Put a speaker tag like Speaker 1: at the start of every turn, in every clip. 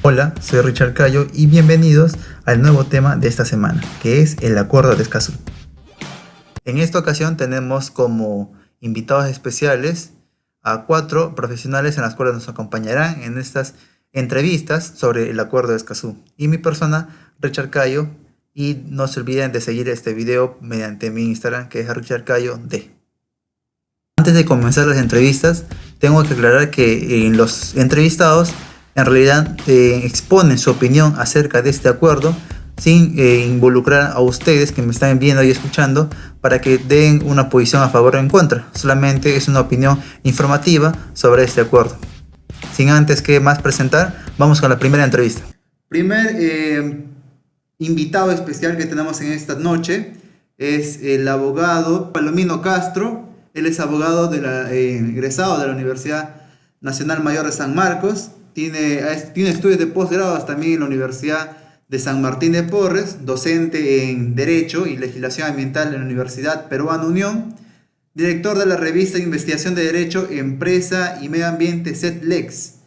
Speaker 1: Hola, soy Richard Cayo y bienvenidos al nuevo tema de esta semana, que es el Acuerdo de Escazú. En esta ocasión tenemos como invitados especiales a 4 profesionales en las cuales nos acompañarán en estas entrevistas sobre el Acuerdo de Escazú. Y mi persona, Richard Cayo, y no se olviden de seguir este video mediante mi Instagram, que es Richard Cayo D. Antes de comenzar las entrevistas, tengo que aclarar que los entrevistados en realidad exponen su opinión acerca de este acuerdo sin involucrar a ustedes que me están viendo y escuchando para que den una posición a favor o en contra. Solamente es una opinión informativa sobre este acuerdo. Sin antes que más presentar, vamos con la primera entrevista. Primer invitado especial que tenemos en esta noche es el abogado Palomino Castro. Él es abogado egresado de la Universidad Nacional Mayor de San Marcos. Tiene estudios de posgrados también en la Universidad de San Martín de Porres, docente en Derecho y Legislación Ambiental en la Universidad Peruana Unión, director de la revista de Investigación de Derecho, Empresa y Medio Ambiente CETLEX,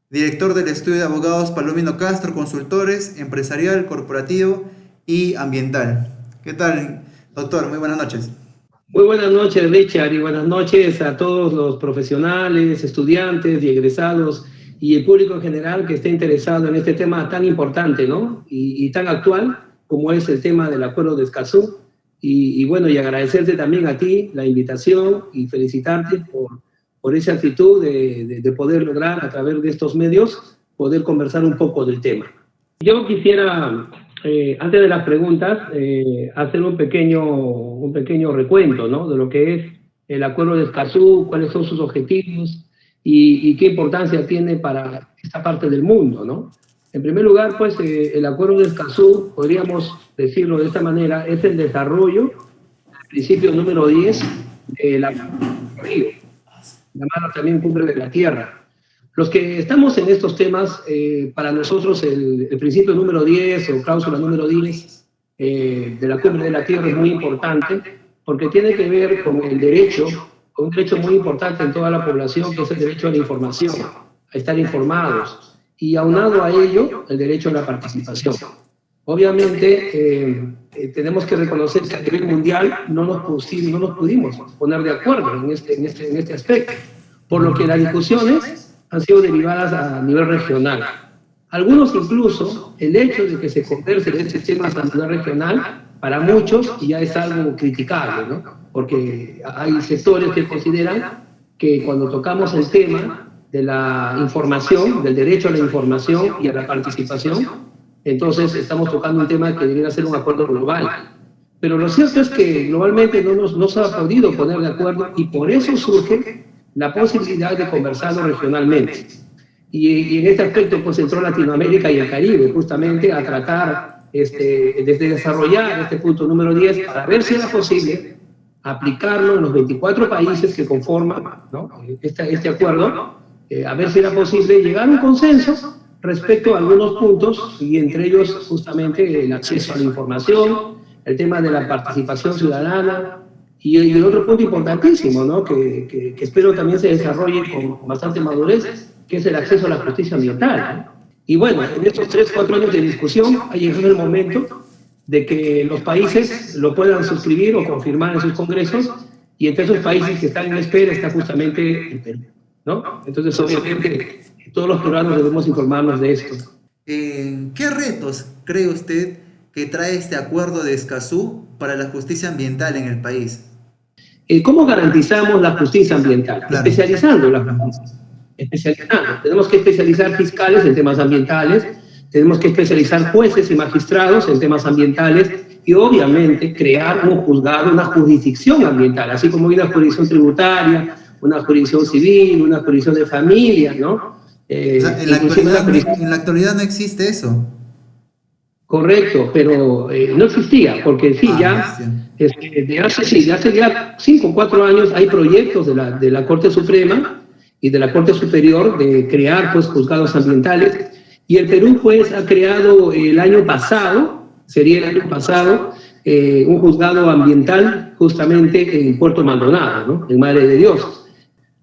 Speaker 1: director del estudio de abogados Palomino Castro, consultores empresarial, corporativo y ambiental. ¿Qué tal, doctor? Muy buenas noches.
Speaker 2: Muy buenas noches, Richard, y buenas noches a todos los profesionales, estudiantes y egresados y el público en general que esté interesado en este tema tan importante, ¿no? Y tan actual como es el tema del Acuerdo de Escazú. Y bueno, y agradecerte también a ti la invitación y felicitarte por esa actitud de poder lograr a través de estos medios poder conversar un poco del tema. Yo quisiera, antes de las preguntas, hacer un pequeño recuento, ¿no?, de lo que es el Acuerdo de Escazú, cuáles son sus objetivos y qué importancia tiene para esta parte del mundo, ¿no? En primer lugar, pues, el Acuerdo de Escazú, podríamos decirlo de esta manera, es el desarrollo del principio número 10 de la Río, llamada también Cumbre de la Tierra. Los que estamos en estos temas, para nosotros el principio número 10 o cláusula número 10 de la Cumbre de la Tierra es muy importante porque tiene que ver con el derecho, con un derecho muy importante en toda la población, que es el derecho a la información, a estar informados, y aunado a ello, el derecho a la participación. Obviamente, tenemos que reconocer que a nivel mundial no nos pudimos poner de acuerdo en este aspecto, por lo que las discusiones han sido derivadas a nivel regional. Algunos incluso, el hecho de que se converse en este tema a nivel regional, para muchos ya es algo criticable, ¿no? Porque hay sectores que consideran que cuando tocamos el tema de la información, del derecho a la información y a la participación, entonces estamos tocando un tema que debería ser un acuerdo global. Pero lo cierto es que globalmente no se ha podido poner de acuerdo y por eso surge la posibilidad de conversarlo regionalmente. Y en este aspecto pues entró Latinoamérica y el Caribe justamente a tratar de desarrollar este punto número 10 para ver si era posible aplicarlo en los 24 países que conforman, ¿no?, este acuerdo, a ver si era posible llegar a un consenso respecto a algunos puntos, y entre ellos justamente el acceso a la información, el tema de la participación ciudadana, y el otro punto importantísimo, ¿no?, que espero también se desarrolle con bastante madurez, que es el acceso a la justicia ambiental, ¿no? Y bueno, en estos 3-4 años de discusión ha llegado el momento de que los países lo puedan suscribir o confirmar en sus congresos, y entre esos países que están en espera está justamente el Perú, ¿no? Entonces, obviamente, todos los peruanos debemos informarnos de esto.
Speaker 1: ¿Qué retos cree usted que trae este Acuerdo de Escazú para la justicia ambiental en el país?
Speaker 2: ¿Cómo garantizamos la justicia ambiental? Claro. Especializando la justicia. Tenemos que especializar fiscales en temas ambientales, tenemos que especializar jueces y magistrados en temas ambientales y obviamente crear un juzgado, una jurisdicción ambiental, así como hay una jurisdicción tributaria, una jurisdicción civil, una jurisdicción de familia, ¿no?
Speaker 1: O sea, en la actualidad no existe eso.
Speaker 2: Correcto, pero no existía, porque sí, de hace ya 5 o 4 años hay proyectos de la Corte Suprema y de la Corte Superior de crear pues juzgados ambientales, y el Perú pues ha creado el año pasado, un juzgado ambiental justamente en Puerto Maldonado, ¿no?, en Madre de Dios.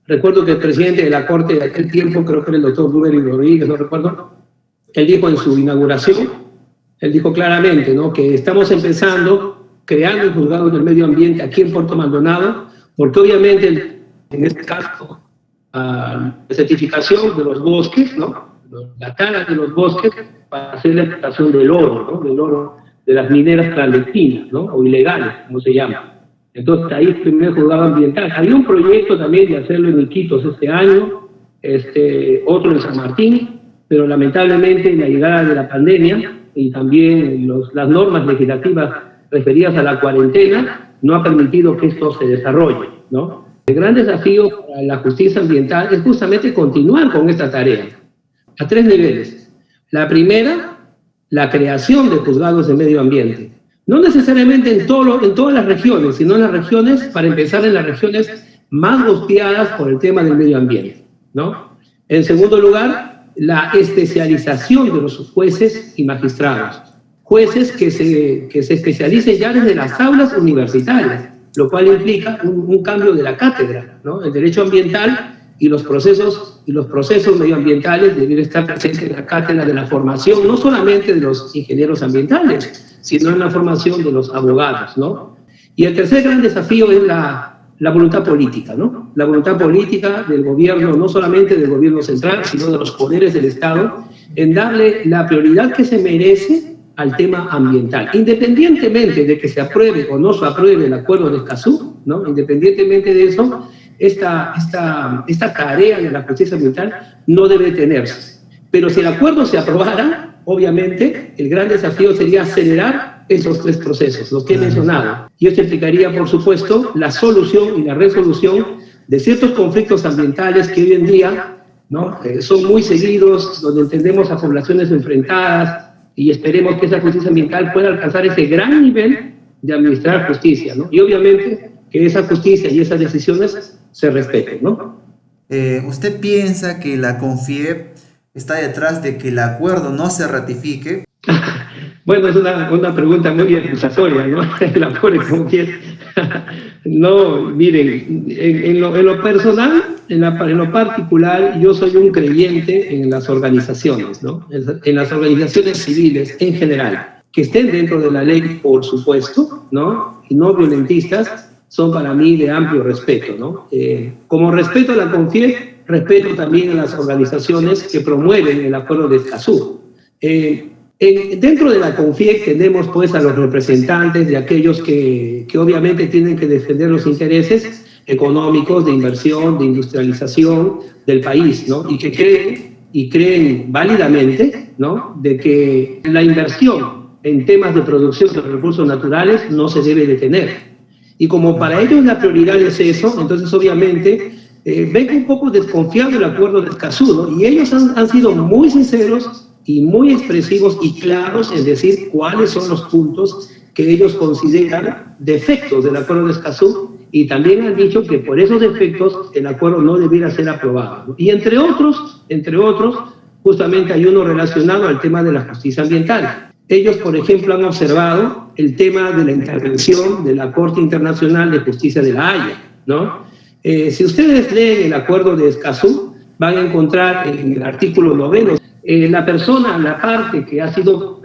Speaker 2: Recuerdo que el presidente de la Corte de aquel tiempo, creo que era el doctor Rubén Rodríguez, no recuerdo, Él dijo en su inauguración, él dijo claramente, ¿no?, que estamos empezando, creando el juzgado del medio ambiente aquí en Puerto Maldonado, porque obviamente, en este caso, la certificación de los bosques, ¿no?, la tala de los bosques para hacer la explotación del oro, ¿no?, del oro de las mineras clandestinas, ¿no?, o ilegales, como se llama. Entonces, ahí el primer juzgado ambiental. Había un proyecto también de hacerlo en Iquitos este año, otro en San Martín, pero lamentablemente la llegada de la pandemia y también las normas legislativas referidas a la cuarentena no ha permitido que esto se desarrolle, ¿no? El gran desafío para la justicia ambiental es justamente continuar con esta tarea, a 3 niveles. La primera, la creación de juzgados de medio ambiente. No necesariamente en todas las regiones, sino en las regiones, para empezar, en las regiones más golpeadas por el tema del medio ambiente, ¿no? En segundo lugar, la especialización de los jueces y magistrados. Jueces que se especialicen ya desde las aulas universitarias, lo cual implica un cambio de la cátedra, ¿no? El derecho ambiental y los procesos medioambientales deben estar presentes en la cátedra de la formación, no solamente de los ingenieros ambientales, sino en la formación de los abogados, ¿no? Y el tercer gran desafío es la voluntad política, ¿no? La voluntad política del gobierno, no solamente del gobierno central, sino de los poderes del Estado, en darle la prioridad que se merece al tema ambiental, independientemente de que se apruebe o no se apruebe el acuerdo de Escazú, ¿no? Independientemente de eso, esta tarea de la justicia ambiental no debe detenerse. Pero si el acuerdo se aprobara, obviamente, el gran desafío sería acelerar esos 3 procesos, los que he mencionado. Y esto implicaría, por supuesto, la solución y la resolución de ciertos conflictos ambientales que hoy en día, ¿no?, son muy seguidos, donde entendemos a poblaciones enfrentadas, y esperemos que esa justicia ambiental pueda alcanzar ese gran nivel de administrar justicia, ¿no? Y obviamente que esa justicia y esas decisiones se respeten, ¿no?
Speaker 1: ¿Usted piensa que la CONFIEP está detrás de que el acuerdo no se ratifique?
Speaker 2: Bueno, es una pregunta muy acusatoria, ¿no? La pobre CONFIEP. No, miren, en lo personal, en lo particular, yo soy un creyente en las organizaciones, ¿no? En las organizaciones civiles en general, que estén dentro de la ley, por supuesto, ¿no? Y no violentistas, son para mí de amplio respeto, ¿no? Como respeto a la CONFIEP, respeto también a las organizaciones que promueven el acuerdo de Escazú. Dentro de la CONFIEP tenemos pues a los representantes de aquellos que obviamente tienen que defender los intereses económicos, de inversión, de industrialización del país, ¿no? Y que creen válidamente, ¿no?, de que la inversión en temas de producción de recursos naturales no se debe detener. Y como para ellos la prioridad es eso, entonces obviamente ven un poco desconfiado del acuerdo de Escazú, ¿no? Y ellos han sido muy sinceros y muy expresivos y claros en decir cuáles son los puntos que ellos consideran defectos del acuerdo de Escazú, y también han dicho que por esos defectos el acuerdo no debiera ser aprobado, ¿no? Y entre otros, justamente hay uno relacionado al tema de la justicia ambiental. Ellos, por ejemplo, han observado el tema de la intervención de la Corte Internacional de Justicia de La Haya, ¿no? Si ustedes leen el acuerdo de Escazú, van a encontrar en el artículo 9, la persona, la parte que ha sido,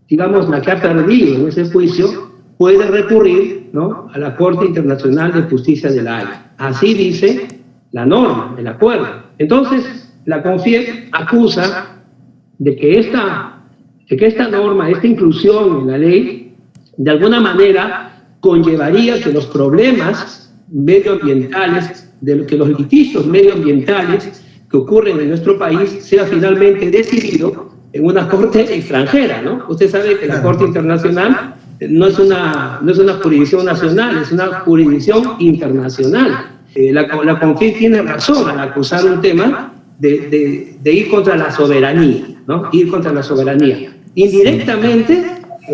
Speaker 2: digamos, la que ha perdido en ese juicio, puede recurrir, ¿no?, a la Corte Internacional de Justicia de La Haya. Así dice la norma, el acuerdo. Entonces, la CONFIEP acusa de que esta norma, esta inclusión en la ley, de alguna manera conllevaría que los problemas medioambientales, que los litigios medioambientales que ocurren en nuestro país sea finalmente decidido en una corte extranjera, ¿no? Usted sabe que la Corte Internacional no es una jurisdicción nacional, es una jurisdicción internacional. La CONFIEP tiene razón al acusar un tema de ir contra la soberanía, ¿no? Ir contra la soberanía. Indirectamente,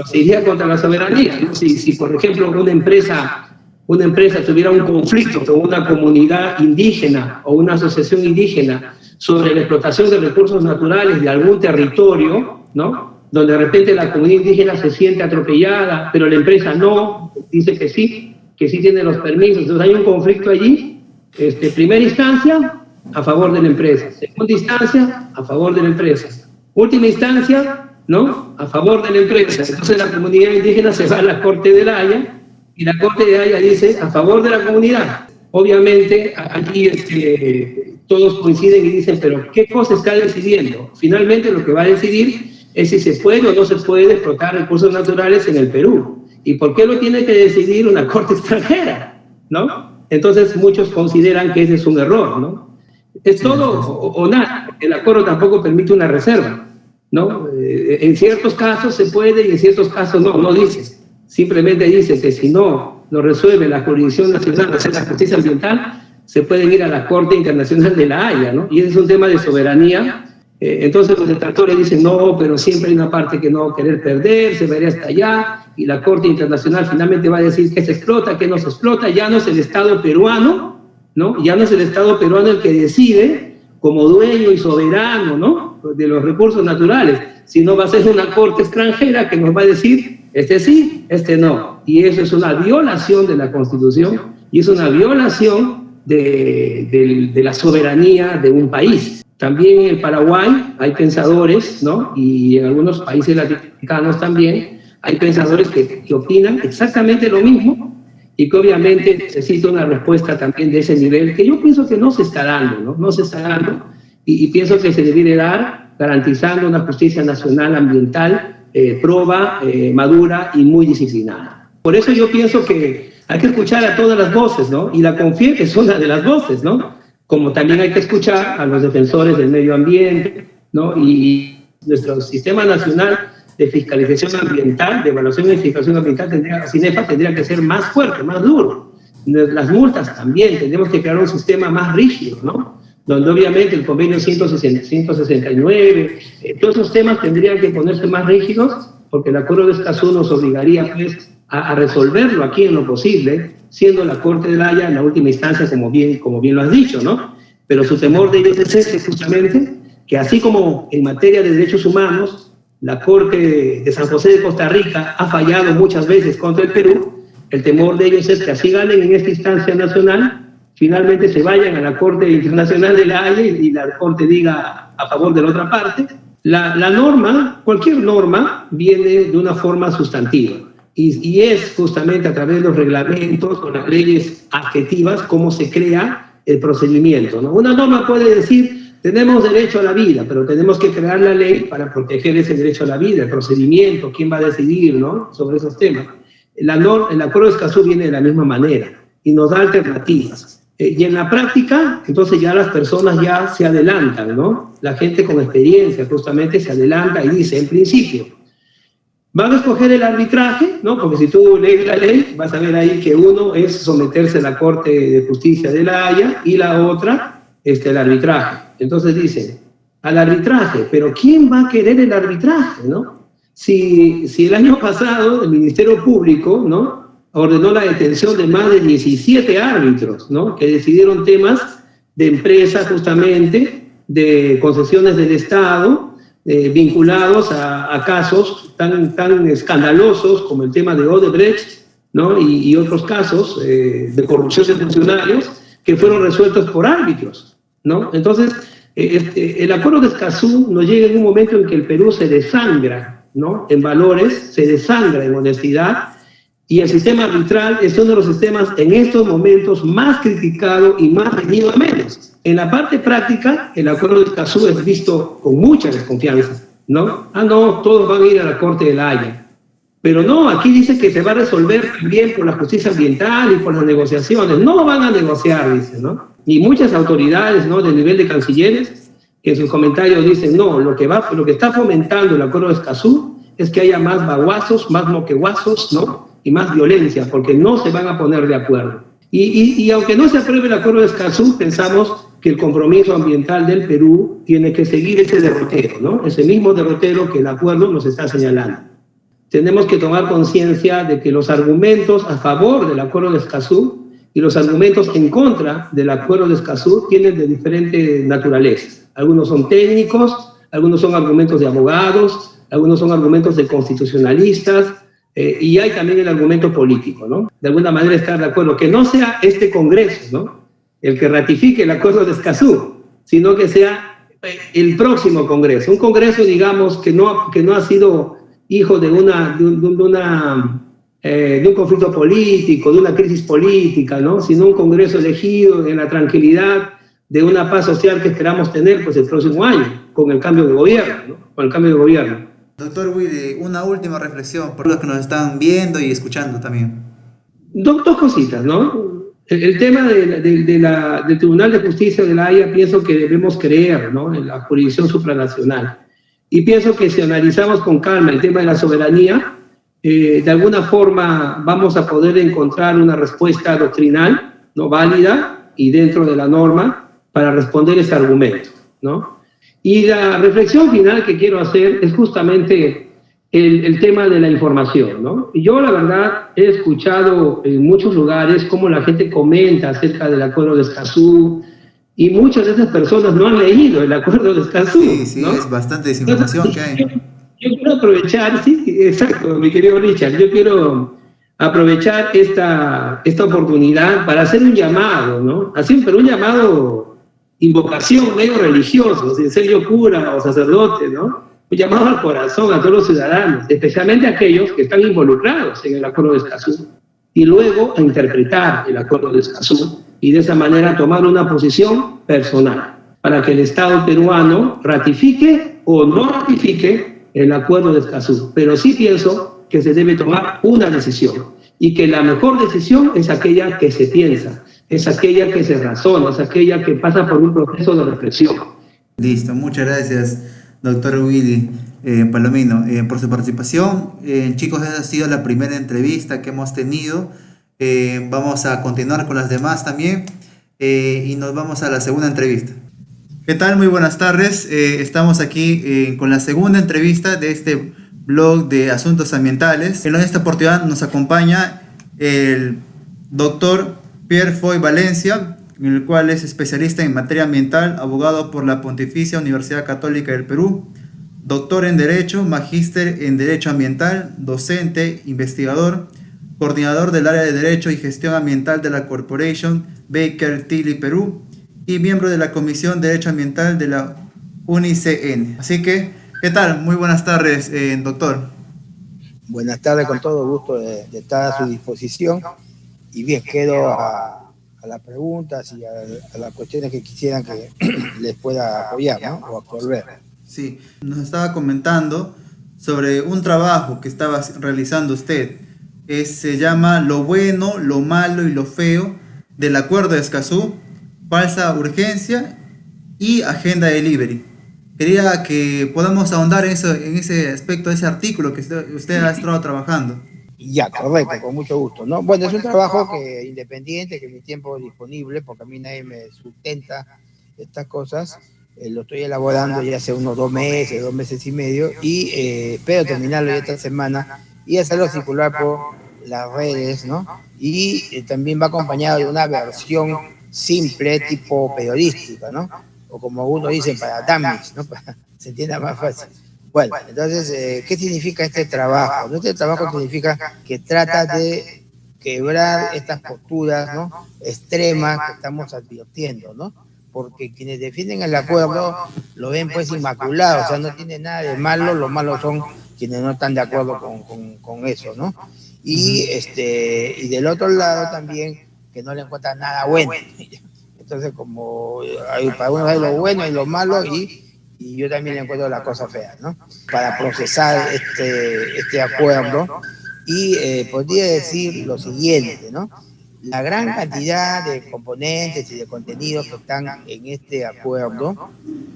Speaker 2: se iría contra la soberanía, ¿no? Si por ejemplo, una empresa tuviera un conflicto con una comunidad indígena o una asociación indígena sobre la explotación de recursos naturales de algún territorio, ¿no?, donde de repente la comunidad indígena se siente atropellada, pero la empresa no, dice que sí tiene los permisos, entonces hay un conflicto allí, primera instancia, a favor de la empresa, segunda instancia, a favor de la empresa, Última instancia, ¿no? A favor de la empresa. Entonces la comunidad indígena se va a la Corte de La Haya y la Corte de La Haya dice a favor de la comunidad. Obviamente aquí todos coinciden y dicen, pero ¿qué cosa está decidiendo? Finalmente lo que va a decidir es si se puede o no se puede explotar recursos naturales en el Perú. ¿Y por qué lo tiene que decidir una corte extranjera? ¿No? Entonces muchos consideran que ese es un error, ¿no? Es todo o nada. El acuerdo tampoco permite una reserva, ¿no? En ciertos casos se puede y en ciertos casos no dice. Simplemente dice que si no lo resuelve la jurisdicción nacional, o sea, la justicia ambiental, se pueden ir a la Corte Internacional de La Haya, ¿no? Y ese es un tema de soberanía. Entonces los detractores dicen, no, pero siempre hay una parte que no querer perder, se va a ir hasta allá, y la Corte Internacional finalmente va a decir que se explota, que no se explota. Ya no es el Estado peruano, ¿no? Ya no es el Estado peruano el que decide como dueño y soberano, ¿no?, de los recursos naturales, sino va a ser una corte extranjera que nos va a decir, este sí, este no. Y eso es una violación de la Constitución y es una violación de la soberanía de un país. También en Paraguay hay pensadores, ¿no?, y en algunos países latinoamericanos también hay pensadores que opinan exactamente lo mismo y que obviamente necesita una respuesta también de ese nivel, que yo pienso que no se está dando, ¿no? No se está dando, y pienso que se debe dar garantizando una justicia nacional ambiental proba, madura y muy disciplinada. Por eso yo pienso que hay que escuchar a todas las voces, ¿no? Y la CONFIEP es una de las voces, ¿no? Como también hay que escuchar a los defensores del medio ambiente, ¿no? Y nuestro sistema nacional de fiscalización ambiental, de evaluación y fiscalización ambiental, CINEFA, tendría que ser más fuerte, más duro. Las multas también, tendremos que crear un sistema más rígido, ¿no? Donde obviamente el convenio 169, todos esos temas tendrían que ponerse más rígidos, porque el Acuerdo de Escazú nos obligaría, pues, a resolverlo aquí en lo posible, siendo la Corte de La Haya en la última instancia, como bien lo has dicho, ¿no? Pero su temor de ellos es ese, justamente, que así como en materia de derechos humanos, la Corte de San José de Costa Rica ha fallado muchas veces contra el Perú, el temor de ellos es que así ganen en esta instancia nacional, finalmente se vayan a la Corte Internacional de La Haya y la Corte diga a favor de la otra parte. La norma, cualquier norma, viene de una forma sustantiva. Y es justamente a través de los reglamentos o las leyes adjetivas cómo se crea el procedimiento, ¿no? Una norma puede decir, tenemos derecho a la vida, pero tenemos que crear la ley para proteger ese derecho a la vida, el procedimiento, quién va a decidir, ¿no?, sobre esos temas. El Acuerdo de Escazú viene de la misma manera y nos da alternativas. Y en la práctica, entonces ya las personas ya se adelantan, ¿no? La gente con experiencia justamente se adelanta y dice, en principio, van a escoger el arbitraje, ¿no? Porque si tú lees la ley, vas a ver ahí que uno es someterse a la Corte de Justicia de La Haya y la otra, el arbitraje. Entonces dicen, al arbitraje, pero ¿quién va a querer el arbitraje, no? Si el año pasado el Ministerio Público, ¿no?, ordenó la detención de más de 17 árbitros, ¿no?, que decidieron temas de empresas justamente, de concesiones del Estado, vinculados a casos tan escandalosos como el tema de Odebrecht, ¿no?, y otros casos de corrupción de funcionarios que fueron resueltos por árbitros, ¿no? Entonces, el Acuerdo de Escazú nos llega en un momento en que el Perú se desangra, ¿no?, en valores, se desangra en honestidad, y el sistema arbitral es uno de los sistemas en estos momentos más criticado y más reñido a menos. En la parte práctica, el Acuerdo de Escazú es visto con mucha desconfianza, ¿no? No, todos van a ir a la Corte de La Haya. Pero no, aquí dice que se va a resolver también por la justicia ambiental y por las negociaciones. No van a negociar, dice, ¿no? Y muchas autoridades, ¿no?, de nivel de cancilleres, que en sus comentarios dicen, no, lo que está fomentando el Acuerdo de Escazú es que haya más baguazos, más moqueguazos, ¿no?, y más violencia, porque no se van a poner de acuerdo. Y aunque no se apruebe el Acuerdo de Escazú, pensamos que el compromiso ambiental del Perú tiene que seguir ese derrotero, ¿no?, ese mismo derrotero que el acuerdo nos está señalando. Tenemos que tomar conciencia de que los argumentos a favor del Acuerdo de Escazú y los argumentos en contra del Acuerdo de Escazú tienen de diferente naturaleza. Algunos son técnicos, algunos son argumentos de abogados, algunos son argumentos de constitucionalistas, y hay también el argumento político, ¿no? De alguna manera estar de acuerdo, que no sea este Congreso, ¿no?, el que ratifique el Acuerdo de Escazú, sino que sea el próximo Congreso, un Congreso, digamos, que no ha sido hijo de un conflicto político, de una crisis política, ¿no? Sino un Congreso elegido en la tranquilidad de una paz social que esperamos tener pues, el próximo año, con el cambio de gobierno, ¿no? Con el cambio de gobierno.
Speaker 1: Doctor Willy, una última reflexión por los que nos están viendo y escuchando también.
Speaker 2: Dos cositas, ¿no? El tema del Tribunal de Justicia de la Haya, pienso que debemos creer, ¿no?, en la jurisdicción supranacional. Y pienso que si analizamos con calma el tema de la soberanía, de alguna forma vamos a poder encontrar una respuesta doctrinal, ¿no?, válida y dentro de la norma para responder ese argumento, ¿no? Y la reflexión final que quiero hacer es justamente el tema de la información, ¿no? Y yo, la verdad, he escuchado en muchos lugares cómo la gente comenta acerca del acuerdo de Escazú, y muchas de esas personas no han leído el acuerdo de Escazú,
Speaker 1: Sí,
Speaker 2: ¿no?
Speaker 1: es bastante desinformación que hay.
Speaker 2: Yo quiero aprovechar, sí, exacto, mi querido Richard, yo quiero aprovechar esta oportunidad para hacer un llamado, ¿no? Así, pero un llamado, invocación medio religioso, sin ser yo cura o sacerdote, ¿no? Un llamado al corazón a todos los ciudadanos, especialmente a aquellos que están involucrados en el acuerdo de Escazú, y luego a interpretar el acuerdo de Escazú y de esa manera tomar una posición personal para que el Estado peruano ratifique o no ratifique el acuerdo de Escazú. Pero sí pienso que se debe tomar una decisión y que la mejor decisión es aquella que se piensa, es aquella que se razona, es aquella que pasa por un proceso de reflexión.
Speaker 1: Listo, muchas gracias, doctor Willy Palomino, por su participación. Chicos, esa ha sido la primera entrevista que hemos tenido. Vamos a continuar con las demás también y nos vamos a la segunda entrevista. ¿Qué tal? Muy buenas tardes. Estamos aquí con la segunda entrevista de este blog de asuntos ambientales. En esta oportunidad nos acompaña el doctor Pierre Foy Valencia, el cual es especialista en materia ambiental, abogado por la Pontificia Universidad Católica del Perú, doctor en Derecho, magíster en Derecho Ambiental, docente, investigador, coordinador del área de Derecho y Gestión Ambiental de la Corporation Baker Tilly Perú y miembro de la Comisión de Derecho Ambiental de la UNICN. Así que, ¿qué tal? Muy buenas tardes, doctor.
Speaker 3: Buenas tardes, con todo gusto de estar a su disposición. Y bien, quedo a las preguntas y a las cuestiones que quisieran que les pueda apoyar, ¿no?, o absolver.
Speaker 1: Sí, nos estaba comentando sobre un trabajo que estaba realizando usted. Se llama Lo bueno, lo malo y lo feo del Acuerdo de Escazú, falsa urgencia y agenda delivery. Quería que podamos ahondar en ese aspecto de ese artículo que usted ha estado trabajando.
Speaker 3: Ya, correcto, con mucho gusto, ¿no? Bueno, es un trabajo independiente, que mi tiempo es disponible, porque a mí nadie me sustenta estas cosas. Lo estoy elaborando ya hace unos 2 meses y medio, y espero terminarlo ya esta semana y hacerlo circular por las redes, ¿no? Y también va acompañado de una versión simple, tipo periodística, ¿no? O como uno dice, para dummies, ¿no? Para que se entienda más fácil. Bueno, entonces, ¿qué significa este trabajo? Este trabajo significa que trata de quebrar estas posturas, ¿no?, extremas que estamos advirtiendo, ¿no? Porque quienes defienden el acuerdo lo ven pues inmaculado, o sea, no tiene nada de malo, lo malo son quienes no están de acuerdo con eso, ¿no? Y del otro lado también, que no le encuentran nada bueno. Entonces, como para uno hay lo bueno y lo malo, y yo también le encuentro la cosa fea, ¿no? Para procesar este acuerdo, y podría decir lo siguiente, ¿no? La gran cantidad de componentes y de contenidos que están en este acuerdo,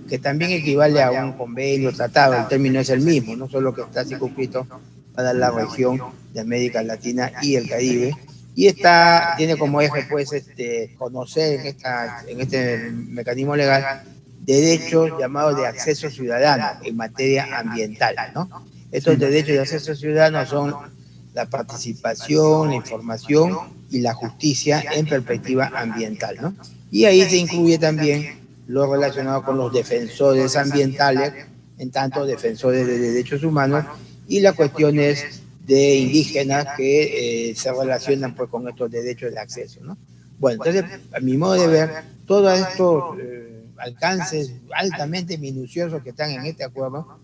Speaker 3: que también equivale a un convenio, tratado, el término es el mismo, no solo que está circunscrito para la región de América Latina y el Caribe, y tiene como eje pues conocer en este mecanismo legal derechos llamados de acceso ciudadano en materia ambiental, ¿no? Estos derechos de acceso ciudadano son la participación, la información y la justicia en perspectiva ambiental, ¿no? Y ahí se incluye también lo relacionado con los defensores ambientales, en tanto defensores de derechos humanos, y las cuestiones de indígenas que se relacionan pues con estos derechos de acceso, ¿no? Bueno, entonces, a mi modo de ver, todos estos alcances altamente minuciosos que están en este acuerdo,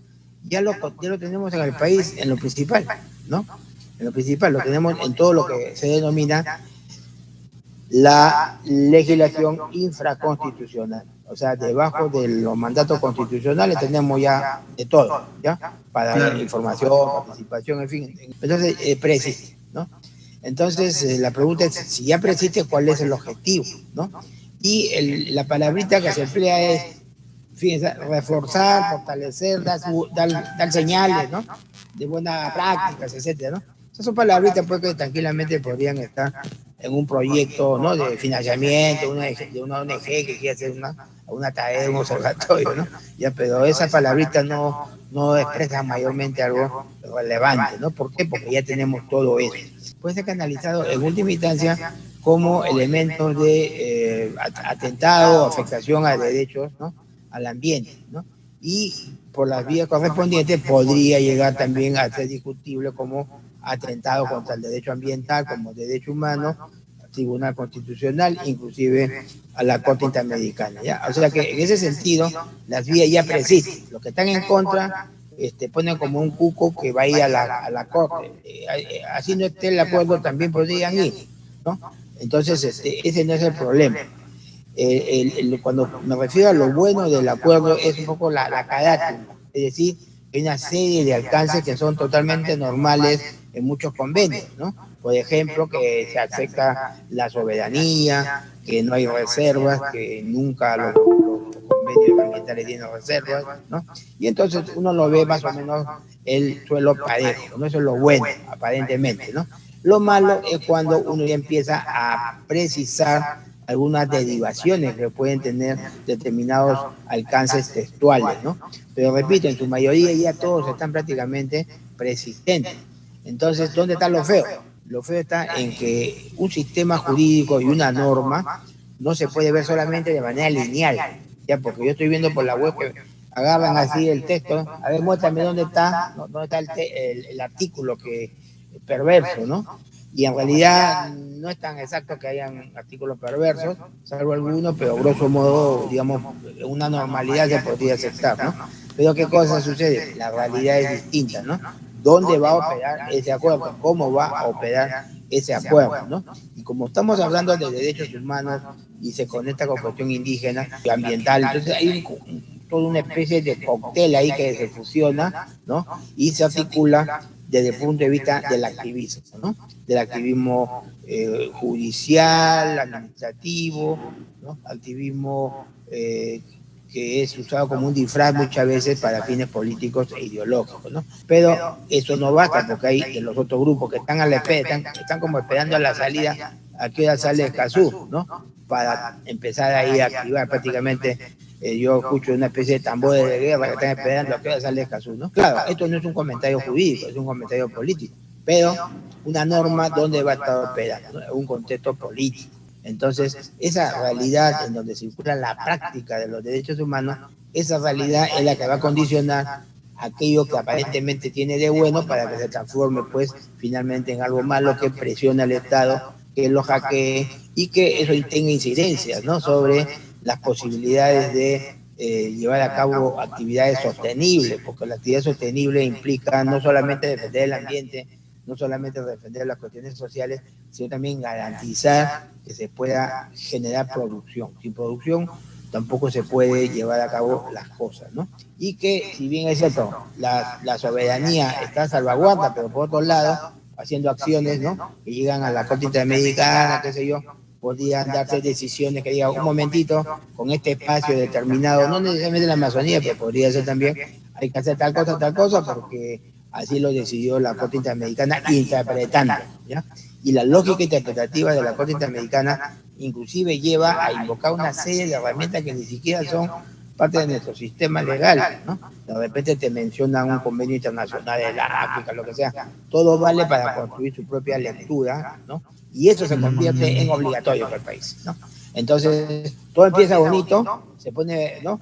Speaker 3: ya lo tenemos en el país, en lo principal, ¿no? En lo principal, lo tenemos en todo lo que se denomina la legislación infraconstitucional. O sea, debajo de los mandatos constitucionales tenemos ya de todo, ¿ya? Para
Speaker 1: Claro.
Speaker 3: información, participación, en fin. Entonces, preexiste, ¿no? Entonces, la pregunta es, si ya preexiste, ¿cuál es el objetivo, ¿no? Y la palabrita que se emplea es, fíjense, reforzar, fortalecer, dar señales, ¿no? De buenas prácticas, etcétera, ¿no? Esas son palabritas pues, que tranquilamente podrían estar en un proyecto, ¿no? De financiamiento de una ONG que quiere hacer una tarea, un observatorio, ¿no? Ya, pero esas palabritas no expresan mayormente algo relevante, ¿no? ¿Por qué? Porque ya tenemos todo eso. Puede ser canalizado en última instancia como elementos de atentado o afectación a derechos, ¿no? Al ambiente, ¿no? Y por las vías correspondientes podría llegar también a ser discutible como atentado contra el derecho ambiental, como derecho humano, Tribunal Constitucional, inclusive a la Corte Interamericana, ¿ya? O sea que en ese sentido las vías ya persisten. Los que están en contra ponen como un cuco que va a ir a la Corte. Así no esté el acuerdo, también podrían ir, ¿no? Entonces ese no es el problema. Cuando me refiero a lo bueno del acuerdo es un poco la carátula, es decir, hay una serie de alcances que son totalmente normales en muchos convenios, ¿no? Por ejemplo, que se acepta la soberanía, que no hay reservas, que nunca los convenios ambientales tienen reservas, ¿no? Y entonces uno lo ve más o menos el suelo parejo, ¿no? Eso es lo bueno, aparentemente, ¿no? Lo malo es cuando uno ya empieza a precisar algunas derivaciones que pueden tener determinados alcances textuales, ¿no? Pero repito, en su mayoría ya todos están prácticamente preexistentes. Entonces, ¿dónde está lo feo? Lo feo está en que un sistema jurídico y una norma no se puede ver solamente de manera lineal, ya, porque yo estoy viendo por la web que agarran así el texto, a ver, muéstrame dónde está el artículo que perverso, ¿no? Y en realidad no es tan exacto que hayan artículos perversos, salvo algunos, pero grosso modo, digamos, una normalidad se podría aceptar, ¿no? Pero ¿qué cosa sucede? La realidad es distinta, ¿no? ¿Dónde va a operar ese acuerdo? ¿Cómo va a operar ese acuerdo, ¿no? Y como estamos hablando de derechos humanos y se conecta con cuestión indígena y ambiental, entonces hay toda una especie de cóctel ahí que se fusiona, ¿no? Y se articula desde el punto de vista del activismo, ¿no? Del activismo judicial, administrativo, ¿no? Activismo que es usado como un disfraz muchas veces para fines políticos e ideológicos, ¿no? Pero eso no basta, porque hay de los otros grupos que están a la espera, están como esperando a la salida, a qué hora sale Escazú, ¿no? Para empezar ahí a activar prácticamente. Yo escucho una especie de tambores de guerra que están esperando a que hora sale Escazú, ¿no? Claro, esto no es un comentario jurídico, es un comentario político, pero una norma donde va a estar operando, ¿no? Un contexto político. Entonces, esa realidad en donde circula la práctica de los derechos humanos, esa realidad es la que va a condicionar aquello que aparentemente tiene de bueno para que se transforme, pues, finalmente en algo malo que presiona al Estado, que lo hackee y que eso tenga incidencias, ¿no? Sobre las posibilidades de llevar a cabo actividades sostenibles, porque la actividad sostenible implica no solamente defender el ambiente, no solamente defender las cuestiones sociales, sino también garantizar que se pueda generar producción. Sin producción tampoco se puede llevar a cabo las cosas, ¿no? Y que, si bien es cierto, la soberanía está a salvaguarda, pero por otro lado, haciendo acciones, ¿no? Que llegan a la Corte Interamericana, qué sé yo, podrían darse decisiones que digan, un momentito, con este espacio determinado, no necesariamente la Amazonía, pero podría ser también, hay que hacer tal cosa, porque así lo decidió la Corte Interamericana interpretando, ¿ya? Y la lógica interpretativa de la Corte Interamericana inclusive lleva a invocar una serie de herramientas que ni siquiera son parte de nuestro sistema legal, ¿no? De repente te mencionan un convenio internacional de la África, lo que sea. Todo vale para construir su propia lectura, ¿no? Y eso se convierte en obligatorio para el país, ¿no? Entonces, todo empieza bonito, se pone, ¿no?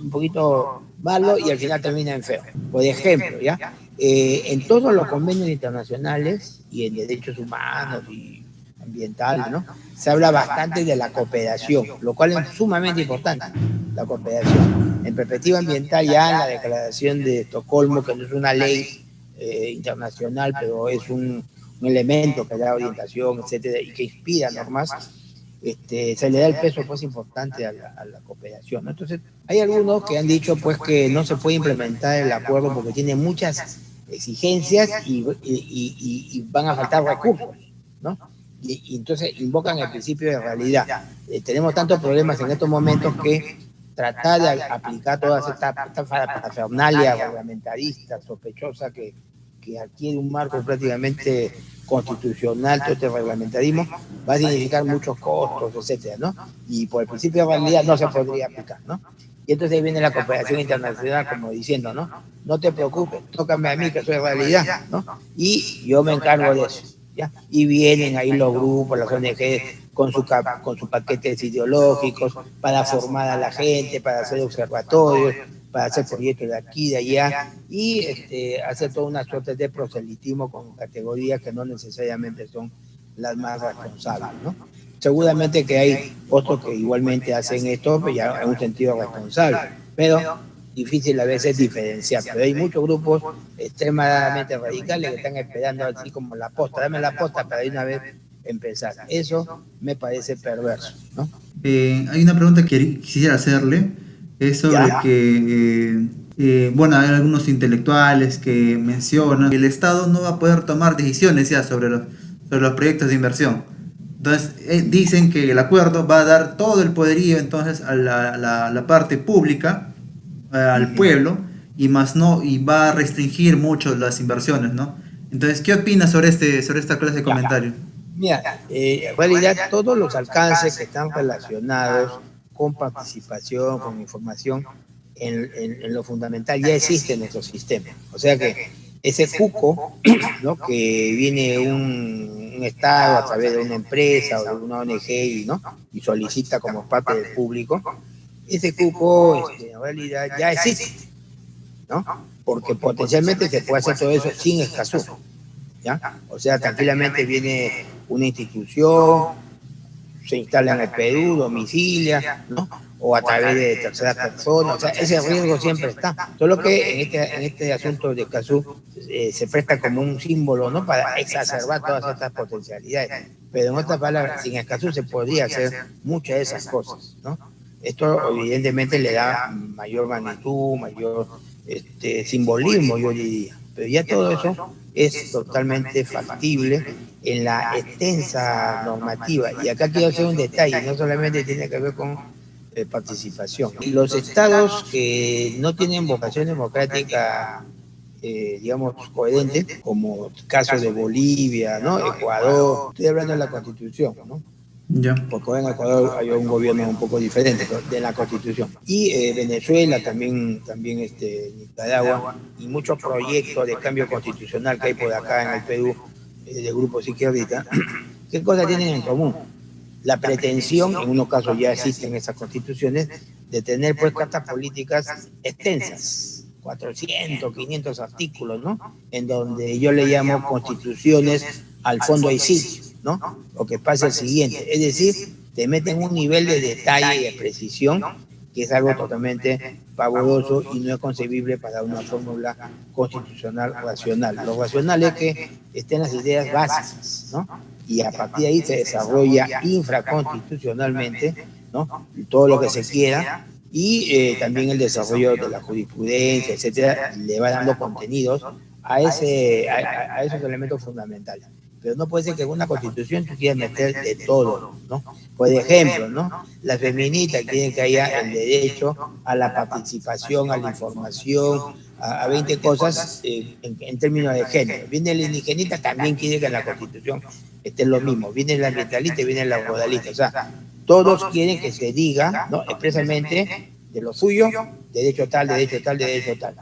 Speaker 3: Un poquito malo y al final termina en feo. Por ejemplo, ¿ya? En todos los convenios internacionales y en derechos humanos y ambiental, ¿no? Se habla bastante de la cooperación, lo cual es sumamente importante, la cooperación. En perspectiva ambiental, ya en la Declaración de Estocolmo, que no es una ley internacional, pero es un elemento que da orientación, etcétera, y que inspira normas, se le da el peso pues importante a la cooperación, ¿no? Entonces, hay algunos que han dicho pues que no se puede implementar el acuerdo porque tiene muchas exigencias y van a faltar recursos, ¿no? Y entonces invocan el principio de realidad. Tenemos tantos problemas en estos momentos que tratar de aplicar toda esta parafernalia reglamentarista, sospechosa, que adquiere un marco prácticamente constitucional, todo este reglamentarismo, va a significar muchos costos, etcétera, ¿no? Y por el principio de realidad no se podría aplicar, ¿no? Y entonces ahí viene la cooperación internacional como diciendo, ¿no? No te preocupes, tócame a mí que soy realidad, ¿no? Y yo me encargo de eso, ¿ya? Y vienen ahí los grupos, las ONG, con sus paquetes ideológicos para formar a la gente, para hacer observatorios, para hacer proyectos de aquí, de allá, y hacer toda una suerte de proselitismo con categorías que no necesariamente son las más responsables, ¿no? Seguramente que hay otros que igualmente hacen esto, pero ya en un sentido responsable, pero difícil a veces diferenciar. Pero hay muchos grupos extremadamente radicales que están esperando así como la posta, dame la posta para de una vez empezar. Eso me parece perverso, ¿no?
Speaker 1: Hay una pregunta que quisiera hacerle, es sobre
Speaker 3: ¿Ya?
Speaker 1: que, bueno, hay algunos intelectuales que mencionan que el Estado no va a poder tomar decisiones ya sobre los proyectos de inversión. Entonces, dicen que el acuerdo va a dar todo el poderío entonces a la parte pública, al pueblo, y más no, y va a restringir mucho las inversiones, ¿no? Entonces, ¿qué opinas sobre esta clase de comentarios?
Speaker 3: Mira, en realidad todos los alcances que están relacionados con participación, con información, en lo fundamental ya existe en nuestro sistema. O sea que ese cuco, ¿no? Que viene un Estado a través de una empresa o de una ONG ¿no? Y solicita como parte del público, ese cupo en realidad ya existe, ¿no? Porque potencialmente se puede hacer todo eso sin Escazú, ¿ya? O sea, tranquilamente viene una institución, se instala en el Perú, domicilia, ¿no? O a través de terceras personas, o sea, ese riesgo siempre está. Solo que en este asunto de Escazú se presta como un símbolo, ¿no? Para exacerbar todas estas potencialidades. Pero en otras palabras, sin Escazú se podría hacer muchas de esas cosas, ¿no? Esto evidentemente le da mayor magnitud, mayor simbolismo, yo diría. Pero ya todo eso es totalmente factible en la extensa normativa. Y acá quiero hacer un detalle, no solamente tiene que ver con participación. Los estados que no tienen vocación democrática, digamos, coherente, como el caso de Bolivia, ¿no? Ecuador, estoy hablando de la Constitución, ¿no?
Speaker 1: Ya.
Speaker 3: Porque en Ecuador hay un gobierno un poco diferente de la Constitución. Y Venezuela, también Nicaragua, y muchos proyectos de cambio constitucional que hay por acá en el Perú, de grupos izquierdistas, ¿qué cosas tienen en común? La pretensión, en unos casos ya existen esas constituciones, de tener pues cartas políticas extensas, 400, 500 artículos, ¿no? En donde yo le llamo constituciones al fondo hay sitio, ¿no? Lo que pasa es el siguiente, es decir, te meten un nivel de detalle y de precisión que es algo totalmente pavoroso y no es concebible para una fórmula constitucional racional. Lo racional es que estén las ideas básicas, ¿no? Y a partir de ahí se desarrolla infraconstitucionalmente, ¿no? Todo lo que se quiera y también el desarrollo de la jurisprudencia, etcétera, le va dando contenidos a esos elementos fundamentales. Pero no puede ser que en una constitución tú quieras meter de todo, ¿no? Por ejemplo, ¿no? Las feministas quieren que haya el derecho a la participación, a la información, a 20 cosas en términos de género. Viene el indigenista, también quiere que en la constitución esté lo mismo. Viene el ambientalista y viene el laboralista. O sea, todos quieren que se diga, ¿no? Expresamente de lo suyo, derecho tal, derecho tal, derecho tal.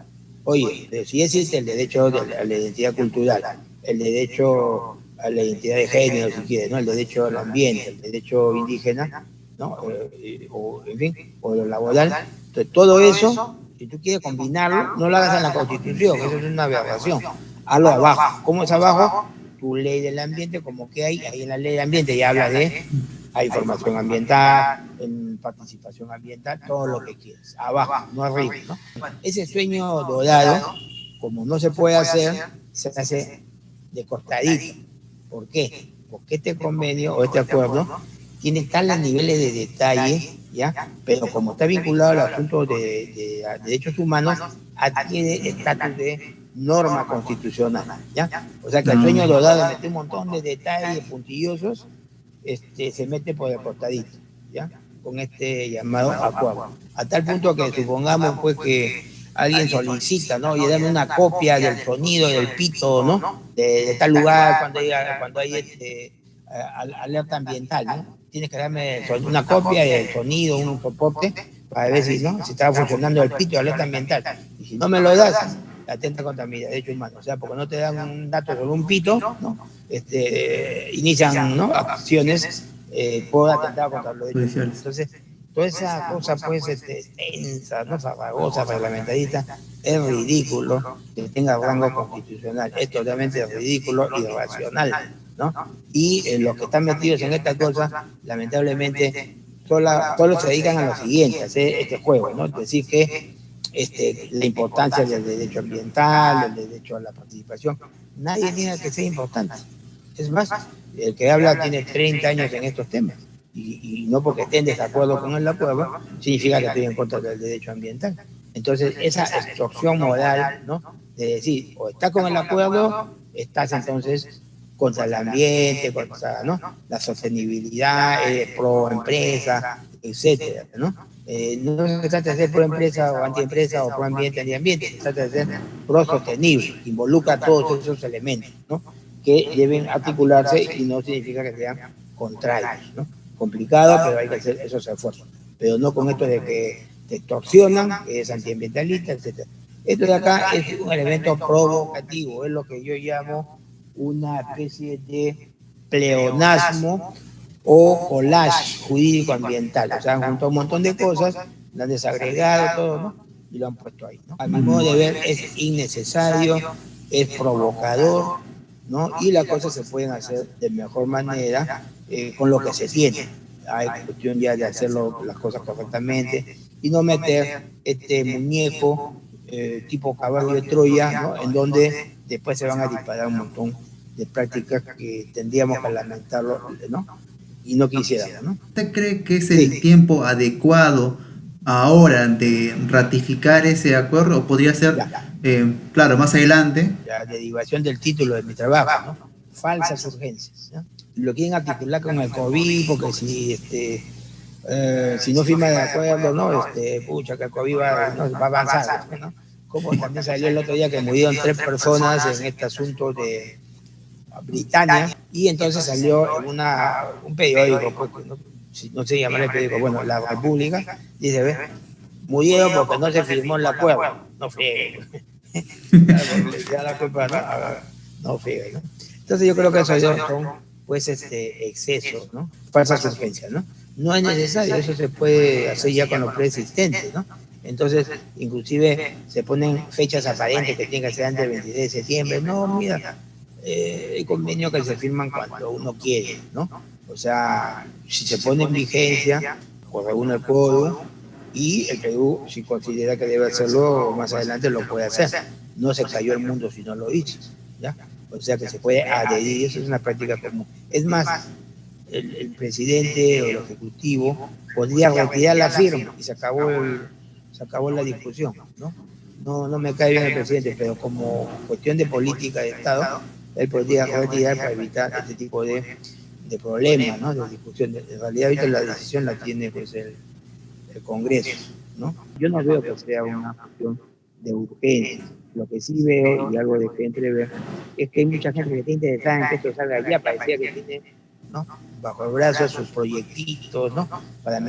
Speaker 3: Oye, pero si existe el derecho a la identidad cultural, el derecho a la identidad de género, si quieres, ¿no? El derecho al ambiente, el derecho indígena, ¿no? O, en fin, o lo laboral. Entonces, todo eso, si tú quieres combinarlo, no lo hagas en la Constitución, eso es una aberración. Hazlo abajo. ¿Cómo es abajo? tu ley del ambiente, como que hay, ahí en la ley del ambiente ya habla de hay información ambiental, en participación ambiental, todo lo que quieras, abajo, no arriba, ¿no? Ese sueño dorado, como no se puede hacer, se hace de costadito. ¿Por qué? Porque este convenio o este acuerdo tiene tales niveles de detalle, ¿ya? Pero como está vinculado al asunto de derechos humanos, adquiere estatus de norma constitucional, ¿ya? O sea que el sueño dorado mete un montón de detalles puntillosos, se mete por el costadito, ¿ya? Con este llamado acuerdo. A tal punto que supongamos pues que alguien solicita, ¿no? Y dame una copia del sonido del pito, ¿no? De tal lugar cuando hay alerta ambiental, ¿no? Tienes que darme una copia del sonido, un soporte, para ver si, ¿no? Si está funcionando el pito de alerta ambiental. Y si no me lo das, atenta contra mi derecho humano. O sea, porque no te dan un dato sobre un pito, ¿no? Inician, ¿no? Acciones por atentar contra los derechos humanos. Entonces, toda esa cosa pues tensa, ¿no? Farragosa, parlamentarista, es ridículo que tenga rango constitucional, es totalmente ridículo y irracional, ¿no? Y los que están metidos en esta cosa, lamentablemente, solo se dedican a lo siguiente, a hacer este juego, ¿no? Es decir, que la importancia del derecho ambiental, el derecho a la participación, nadie niega que sea importante. Es más, el que habla tiene 30 años en estos temas. Y no porque esté en desacuerdo con el acuerdo, significa que estoy en contra del derecho ambiental. Entonces, esa extorsión moral, ¿no? De decir, o estás con el acuerdo, estás entonces contra el ambiente, contra, ¿no? La sostenibilidad, pro empresa, etcétera, ¿no? No se trata de ser pro empresa o anti empresa o pro ambiente, anti ambiente, se trata de ser pro sostenible, involucra todos esos elementos, ¿no? Que deben articularse y no significa que sean contrarios, ¿no? Complicado, pero hay que hacer esos esfuerzos. Pero no con esto de que te extorsionan, que es antiambientalista, etc. Esto de acá es un elemento provocativo, es lo que yo llamo una especie de pleonasmo o collage jurídico-ambiental. O sea, han juntado un montón de cosas, lo han desagregado todo, ¿no? Y lo han puesto ahí, ¿no? A mi modo de ver, es innecesario, es provocador, ¿no? Y las cosas se pueden hacer de mejor manera con lo que se tiene. Hay cuestión ya de hacerlo las cosas correctamente y no meter este muñeco tipo caballo de Troya, ¿no? En donde después se van a disparar un montón de prácticas que tendríamos que lamentarlo, ¿no? Y no quisiéramos, ¿no?
Speaker 1: ¿Usted cree que es el tiempo adecuado ahora de ratificar ese acuerdo o podría ser, claro, más adelante?
Speaker 3: La derivación del título de mi trabajo, ¿no? Falsas urgencias, ¿no? Lo quieren articular con el COVID, porque si no firma de acuerdo, ¿no? Pucha, que el COVID no, va a avanzar, ¿no? Como también salió el otro día que murieron 3 personas en este asunto de Britania, y entonces salió en un periódico, pues, no sé llamar el periódico, bueno, La República, dice, ¿ves? Murieron porque no se firmó el acuerdo. No friegue. Ya la culpa, ¿no? No friegue, ¿no? Entonces yo creo que eso son, pues, excesos, ¿no? Falsas urgencias, ¿no? No es necesario, eso se puede hacer ya con lo preexistente, ¿no? Entonces, inclusive se ponen fechas aparentes que tienen que ser antes del 26 de septiembre. No, mira, hay convenios que se firman cuando uno quiere, ¿no? O sea, si se pone en vigencia, pues reúne el quórum y el Perú, si considera que debe hacerlo más adelante, lo puede hacer. No se cayó el mundo si no lo hizo, ¿ya? O sea que se puede adherir, eso es una práctica común. Es más, el presidente o el ejecutivo podría retirar la firma y se acabó la discusión, ¿no? No me cae bien el presidente, pero como cuestión de política de Estado, él podría retirar para evitar este tipo de problemas, ¿no? De discusión. En realidad ahorita la decisión la tiene pues el Congreso, ¿no? Yo no veo que sea una cuestión de urgencia. Lo que sí veo, y algo de que entrever, es que hay mucha gente que está interesada en que esto salga allá, parecía que tiene, ¿no?, bajo el brazo sus proyectitos, ¿no?, para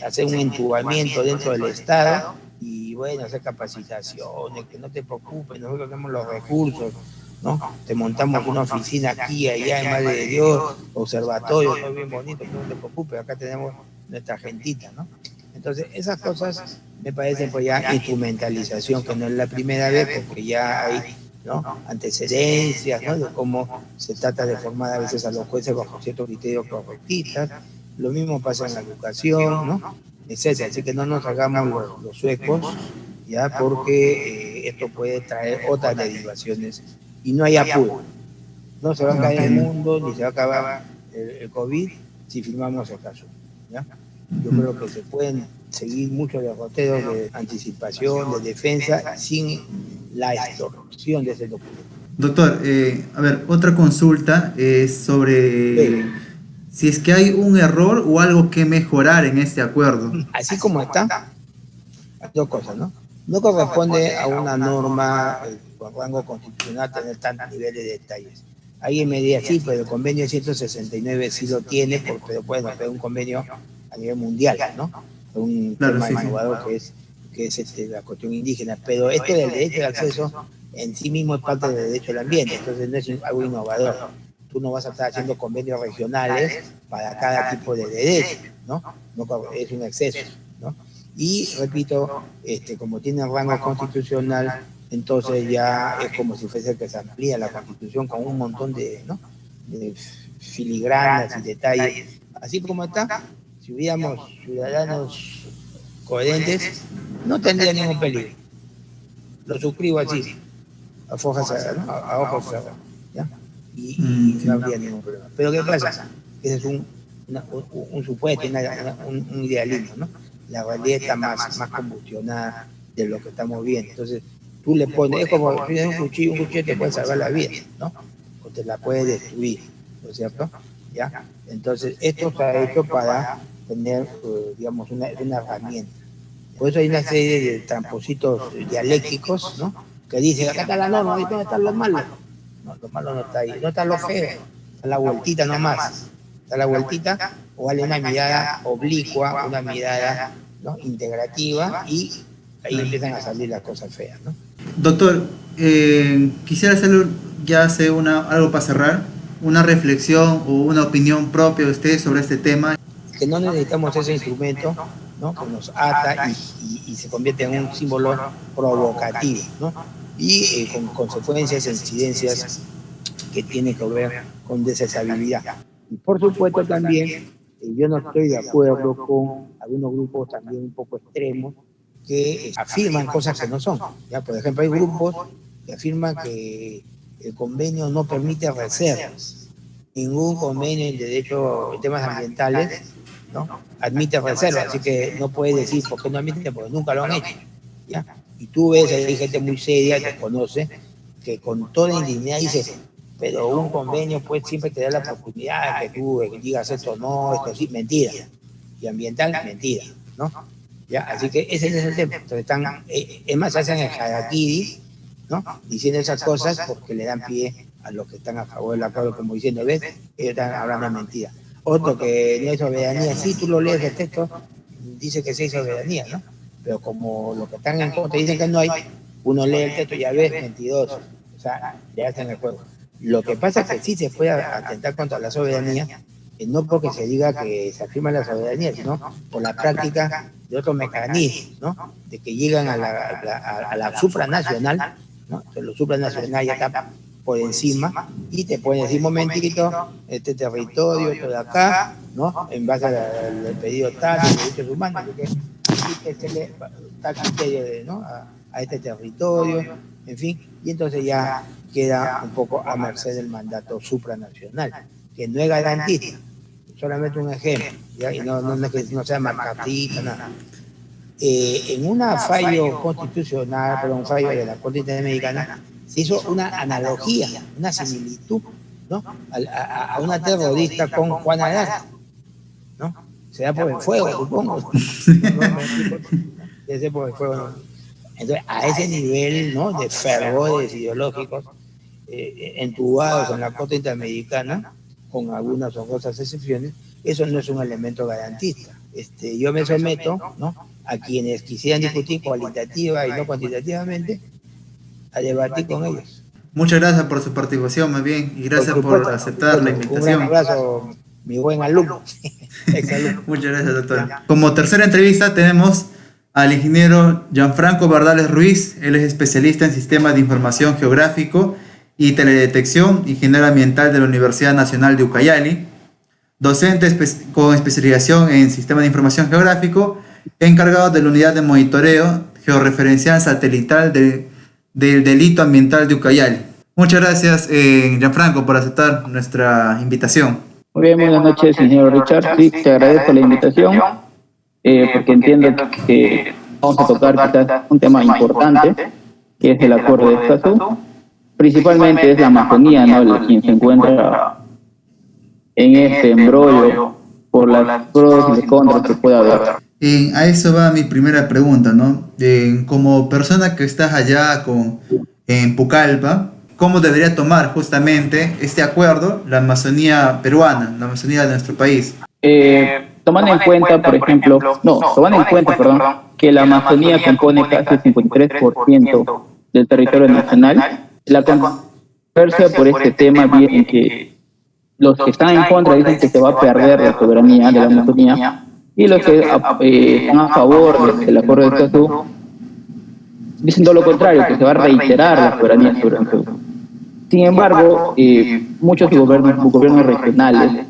Speaker 3: hacer un entubamiento dentro del Estado y, bueno, hacer capacitaciones, que no te preocupes, nosotros tenemos los recursos, ¿no? Te montamos una oficina aquí, allá, en Madre de Dios, observatorio, todo bien bonito, no te preocupes, acá tenemos nuestra gentita, ¿no? Entonces, esas cosas me parecen pues ya instrumentalización, que no es la primera vez, porque ya hay ¿no? Antecedencias, ¿no? De cómo se trata de formar a veces a los jueces bajo ciertos criterios correctistas. Lo mismo pasa en la educación, ¿no? Etcétera. Así que no nos hagamos los suecos, ya, porque esto puede traer otras derivaciones y no hay apuro. No se va a caer el mundo ni se va a acabar el COVID si firmamos el caso, ¿ya? Yo creo que se pueden seguir muchos derroteros de anticipación, de defensa, sin la extorsión de ese documento.
Speaker 1: Doctor, a ver, otra consulta es sobre si es que hay un error o algo que mejorar en este acuerdo.
Speaker 3: Así como está, hay dos cosas, ¿no? No corresponde a una norma con rango constitucional tener tantos niveles de detalles. Alguien me diría, sí, pero el convenio 169 sí lo tiene, pero bueno, es un convenio a nivel mundial, ¿no? Un tema innovador que es la cuestión indígena. Pero esto del derecho de acceso en sí mismo es parte del derecho al ambiente, entonces no es algo innovador. Tú no vas a estar haciendo convenios regionales para cada tipo de derecho, ¿no? Es un exceso, ¿no? Y repito, como tiene rango constitucional, entonces ya es como si fuese que se amplía la Constitución con un montón de, ¿no?, de filigranas y detalles. Así como está, si hubiéramos ciudadanos coherentes, no tendría ningún peligro. Lo suscribo así, a ojos cerrados, ¿ya? Y no habría ningún problema. Pero ¿qué pasa? Ese es un supuesto, un idealismo, ¿no? La realidad está más combustionada de lo que estamos viendo. Entonces, tú le pones, es como si tienes un cuchillo te puede salvar la vida, ¿no? O te la puede destruir, ¿no es cierto? ¿Ya? Entonces, esto está hecho para tener, digamos, una herramienta. Por eso hay una serie de trampositos dialécticos, ¿no? Que dicen, acá está la norma, ¿y dónde están los malos? No, lo malo no está ahí, no está lo feo, está la vueltita nomás. Está la vueltita, o vale una mirada oblicua, una mirada, ¿no?, integrativa, y ahí empiezan a salir las cosas feas, ¿no?
Speaker 1: Doctor, quisiera hacerlo algo para cerrar, una reflexión o una opinión propia de usted sobre este tema.
Speaker 3: Que no necesitamos ese instrumento, ¿no?, que nos ata y se convierte en un símbolo provocativo, ¿no? Y con consecuencias e incidencias que tienen que ver con desestabilidad. Y por supuesto también, yo no estoy de acuerdo con algunos grupos también un poco extremos que afirman cosas que no son. ¿Ya? Por ejemplo, hay grupos que afirman que el convenio no permite reservas. Ningún convenio en derecho en temas ambientales, ¿no?, admite reservas, así que no puedes decir por qué no admite, porque nunca lo han hecho, ¿ya? Y tú ves, hay gente muy seria que conoce, que con toda indignidad dice, pero un convenio pues siempre te da la oportunidad de que tú digas esto no, esto sí, mentira. Y ambiental, mentira, ¿no? ¿Ya? Así que ese es el tema. Entonces están, es más, hacen el harakiri, ¿no?, diciendo esas cosas porque le dan pie a los que están a favor del acuerdo, como diciendo, ¿ves? Ellos están hablando de mentira. Otro que no es soberanía, sí, tú lo lees el texto, dice que sí es soberanía, ¿no? Pero como los que están en contra dicen que no hay, uno lee el texto y ya ves, mentiroso. O sea, le hacen el juego. Lo que pasa es que sí se puede atentar contra la soberanía, no porque se diga que se afirma la soberanía, sino por la práctica de otros mecanismos, ¿no?, de que llegan a la supranacional, ¿no? Entonces, lo supranacional ya está por encima y te pueden decir, momentito, este territorio, esto de acá, ¿no?, en base al pedido tal de derechos humanos, porque se le da criterio ¿no?, a este territorio, en fin, y entonces ya queda un poco a merced del mandato supranacional, que no es garantista. Solamente un ejemplo, ¿ya? Y no es que no sea marcatista, nada. En un fallo constitucional, pero un fallo de la Corte Interamericana, se hizo una analogía, una similitud, ¿no?, a una terrorista con Juana de Arco, ¿no? Se da por el fuego, supongo. Ese por el fuego, ¿no? Entonces, a ese nivel, ¿no?, de fervores ideológicos, entubados en la Corte Interamericana, con algunas honrosas excepciones, eso no es un elemento garantista. Yo me someto, ¿no?, a quienes quisieran discutir cualitativa y no cuantitativamente, a debatir con ellos.
Speaker 1: Muchas gracias por su participación, más bien, y gracias por aceptar la invitación.
Speaker 3: Un gran abrazo, mi buen alumno. Exalumno.
Speaker 1: Muchas gracias, doctor. Como tercera entrevista tenemos al ingeniero Gianfranco Bardales Ruiz. Él es especialista en sistemas de información geográfico y teledetección, ingeniero ambiental de la Universidad Nacional de Ucayali, docente con especialización en sistemas de información geográfico, encargado de la unidad de monitoreo georreferencial satelital del delito ambiental de Ucayali. Muchas gracias, Gianfranco, por aceptar nuestra invitación.
Speaker 4: Muy bien, buenas noches, señor Richard. Sí, te agradezco la invitación, porque entiendo que vamos a tocar quizás un tema importante, que es el acuerdo de Escazú. Principalmente es la Amazonía, ¿no?, quien se encuentra en este embrollo por las pros y los contras que pueda haber.
Speaker 1: A eso va mi primera pregunta, ¿no? Como persona que estás allá en Pucallpa, ¿cómo debería tomar justamente este acuerdo la Amazonía peruana, la Amazonía de nuestro país?
Speaker 4: Tomando en cuenta, que la Amazonía compone casi el 53% del territorio nacional, la controversia por este tema viene en que los que están en contra dicen que se va a perder la soberanía de la Amazonía, y los que están a favor del acuerdo de Escazú dicen todo lo contrario, que se va a reiterar la soberanía sobre el Perú. Sin embargo, muchos gobiernos regionales,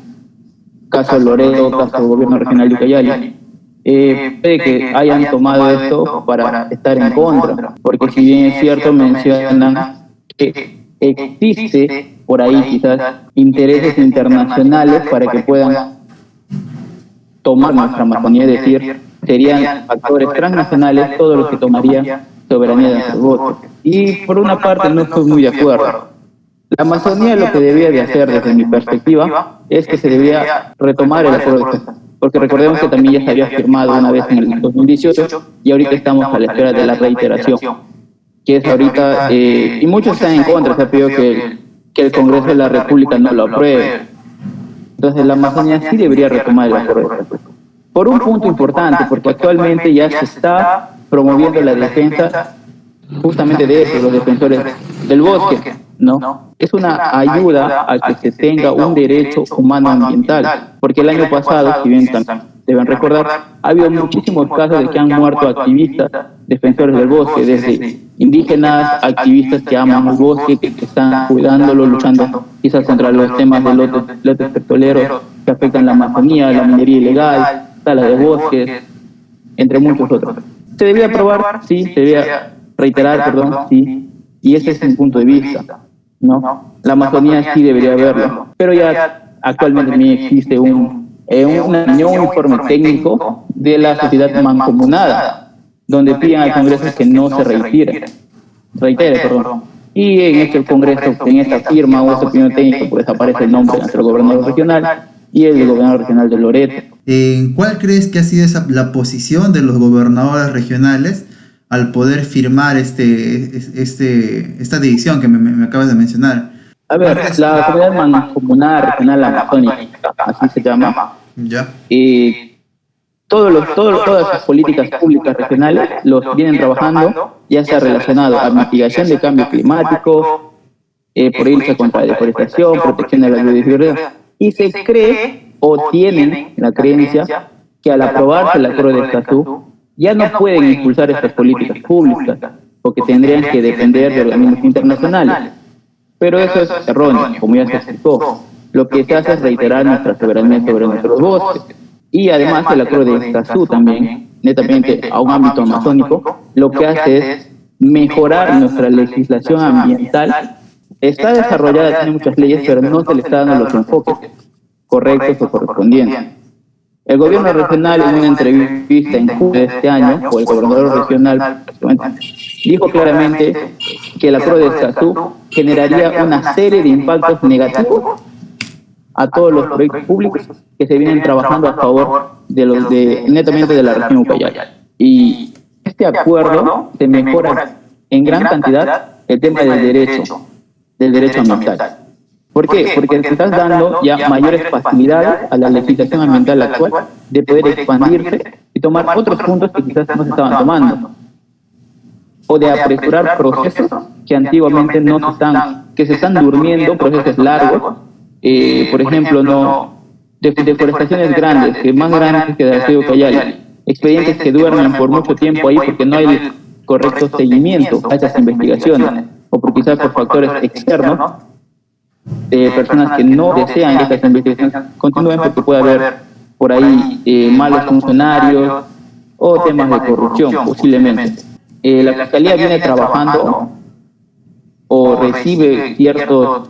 Speaker 4: caso Loreto, caso gobierno regional de Ucayali, puede que hayan tomado esto para estar en contra, porque si bien es cierto, mencionan que existe por ahí quizás intereses internacionales para que puedan tomar nuestra Amazonía, es decir, serían factores transnacionales todos los que tomarían soberanía de nuestros votos. Y por una parte no estoy muy de acuerdo. La Amazonía lo que debía de hacer desde mi perspectiva es que se debía retomar el acuerdo de Escazú, porque recordemos que también ya se había firmado una vez en el 2018 y ahorita estamos a la espera de la reiteración, que es ahorita, y muchos están en contra, se ha pedido que el Congreso de la República no lo apruebe. Entonces la Amazonía sí debería retomar el acuerdo de Escazú. Por un punto importante, porque actualmente ya se está promoviendo la defensa justamente de eso, los defensores del bosque, ¿no? Es una ayuda a que se tenga un derecho humano ambiental, porque el año pasado, si bien deben recordar, ha habido muchísimos casos de que han muerto activistas defensores del bosque, desde indígenas, activistas que aman el bosque, que están cuidándolo, luchando quizás contra los temas de lotes petroleros que afectan la Amazonía, la minería ilegal, talas de bosques, entre muchos otros. ¿Se debía aprobar? Sí. ¿Se debía reiterar? Perdón, sí. Y ese es mi punto de vista, ¿no? La Amazonía sí debería haberlo, pero ya actualmente también existe un informe técnico de la sociedad mancomunada, donde piden al Congreso que no se reitere. Y en este Congreso, en esta firma o esta opinión técnica, pues aparece el nombre de nuestro gobernador regional y el gobernador regional de Loreto.
Speaker 1: ¿Cuál crees que ha sido la posición de los gobernadores regionales al poder firmar esta división que me acabas de mencionar?
Speaker 4: A ver, la comunidad mancomunada regional amazónica, así se llama,
Speaker 1: ¿ya?
Speaker 4: Todas las políticas públicas regionales los vienen trabajando, ya sea relacionado a mitigación de cambio climático, por lucha contra la deforestación, protección de la biodiversidad, y se cree o tienen la creencia que al aprobarse el acuerdo de Escazú ya no pueden impulsar estas políticas públicas, porque tendrían que depender de organismos internacionales. Pero eso es erróneo, como ya se explicó. Lo que se hace es reiterar nuestra soberanía sobre nuestros bosques. Y además el acuerdo de Escazú también, netamente a un ámbito amazónico, lo que hace es mejorar nuestra legislación ambiental. Está desarrollada, tiene muchas leyes, pero no se le está dando los enfoques correctos o correspondientes. El gobierno regional, en una entrevista en julio de este año, o el gobernador regional, dijo claramente que el acuerdo de Escazú generaría una serie de impactos negativos a todos los proyectos públicos que se vienen trabajando a favor netamente de la región Ucayali. Y este acuerdo se mejora en gran cantidad el tema del derecho ambiental. ¿Por qué? Porque te estás dando ya mayores facilidades a la legislación ambiental actual de poder expandirse y tomar otros puntos que quizás no se estaban tomando, o de apresurar procesos que antiguamente que se están durmiendo, procesos largos, por ejemplo, deforestaciones grandes, más grandes que la ciudad de Ucayali, expedientes que duermen por mucho tiempo ahí porque no hay el correcto seguimiento a esas investigaciones, o por quizás por factores externos, de personas que no desean que estas investigaciones continúen porque puede haber por ahí malos funcionarios o temas de corrupción posiblemente. La Fiscalía viene trabajando o recibe ciertas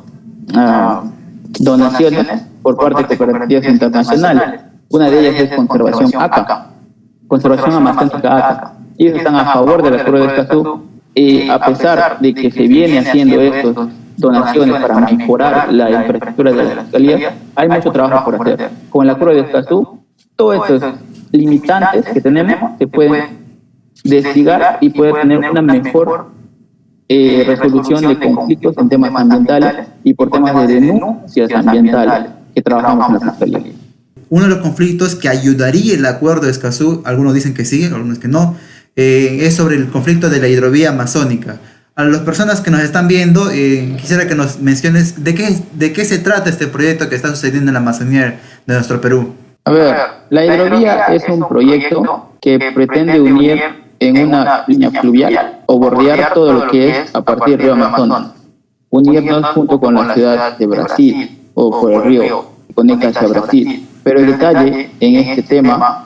Speaker 4: donaciones por parte de cooperativas internacionales. Una de ellas es Conservación ACA, Conservación Amazónica ACA. Ellos están a favor del Acuerdo de Escazú, y a pesar de que se viene haciendo estas donaciones para mejorar la infraestructura de la Fiscalía, hay mucho trabajo por hacer. Con el Acuerdo de Escazú, todos estos limitantes que tenemos se pueden desligar y puede tener una mejor resolución de conflictos en temas ambientales y por temas de denuncias ambientales que trabajamos en la Fiscalía.
Speaker 1: Uno de los conflictos que ayudaría el acuerdo de Escazú, algunos dicen que sí, algunos que no, es sobre el conflicto de la hidrovía amazónica. A las personas que nos están viendo, quisiera que nos menciones de qué se trata este proyecto que está sucediendo en la Amazonía de nuestro Perú.
Speaker 4: A ver, la hidrovía es un proyecto que pretende unir en una línea fluvial o bordear todo lo que es a partir del río Amazonas, unirnos junto con la ciudad de Brasil o por el río que conecta hacia Brasil. Pero el detalle en este tema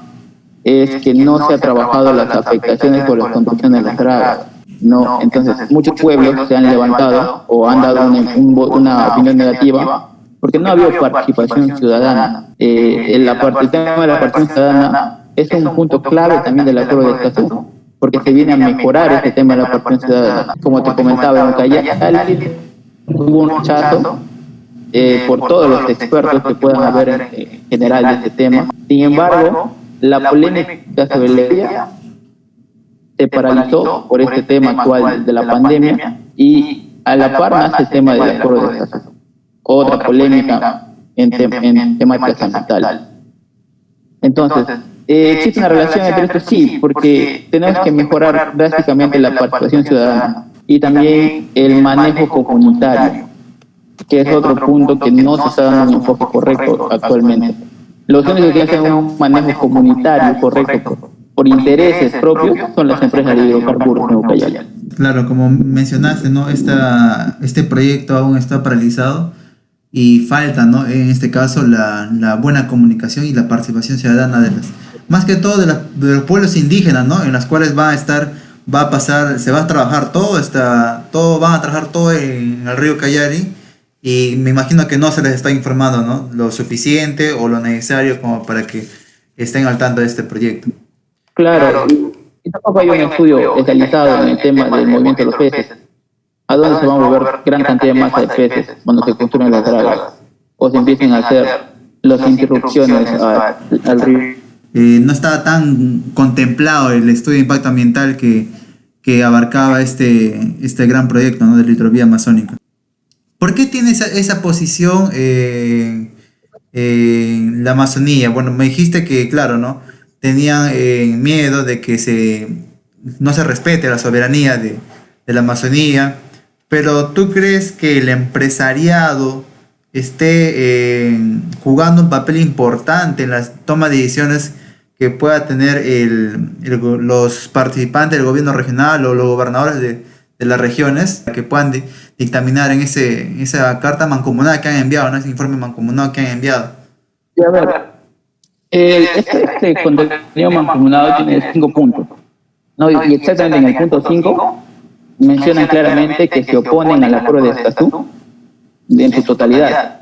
Speaker 4: es que no se ha trabajado las afectaciones por las construcciones de las dragas. No, entonces muchos pueblos se han levantado o han dado una opinión negativa porque no ha habido participación ciudadana. El tema de la participación ciudadana es un punto clave también del Acuerdo de Escazú, porque se viene a mejorar este tema de la participación ciudadana. Como te comentaba, en Ucayali hubo un rechazo por todos los expertos que puedan haber en general de este tema. Sin embargo, la polémica sobre la hidrovía se paralizó por este tema actual de la pandemia y a la par nace el tema del Acuerdo de Escazú. Otra polémica en temática ambiental. Entonces, ¿existe una relación entre esto? Sí, porque tenemos que mejorar drásticamente la participación ciudadana y también el manejo comunitario, que es otro punto que no se está dando un enfoque correcto actualmente. Los únicos que hacen un manejo comunitario correcto por intereses propios son las empresas de hidrocarburos en Ucayali.
Speaker 1: Claro, como mencionaste, ¿no? Este proyecto aún está paralizado y falta, ¿no? En este caso la buena comunicación y la participación ciudadana más que todo de los pueblos indígenas, ¿no? En las cuales se va a trabajar van a trabajar todo en el río Ucayali, y me imagino que no se les está informando, ¿no? Lo suficiente o lo necesario como para que estén al tanto de este proyecto.
Speaker 4: Claro, y tampoco hay un estudio especializado en el tema del movimiento de los peces. ¿A dónde se va a mover gran cantidad de masa de peces cuando se construyen las dragas o se empiecen a hacer las interrupciones al río?
Speaker 1: No estaba tan contemplado el estudio de impacto ambiental que abarcaba este gran proyecto, ¿no? De la hidrovía amazónica. ¿Por qué tiene esa posición la Amazonía? Bueno, me dijiste que, claro, ¿no? Tenían miedo de que no se respete la soberanía de la Amazonía, pero ¿tú crees que el empresariado esté jugando un papel importante en la toma de decisiones que pueda tener los participantes del gobierno regional o los gobernadores de las regiones, que puedan dictaminar en esa carta mancomunada que han enviado, ¿no? Ese informe mancomunado que han enviado?
Speaker 4: Y a ver, este contenido mancomunado tiene 5 puntos, ¿no? Y exactamente en el punto 5 mencionan claramente que se oponen al Acuerdo de Escazú en su totalidad.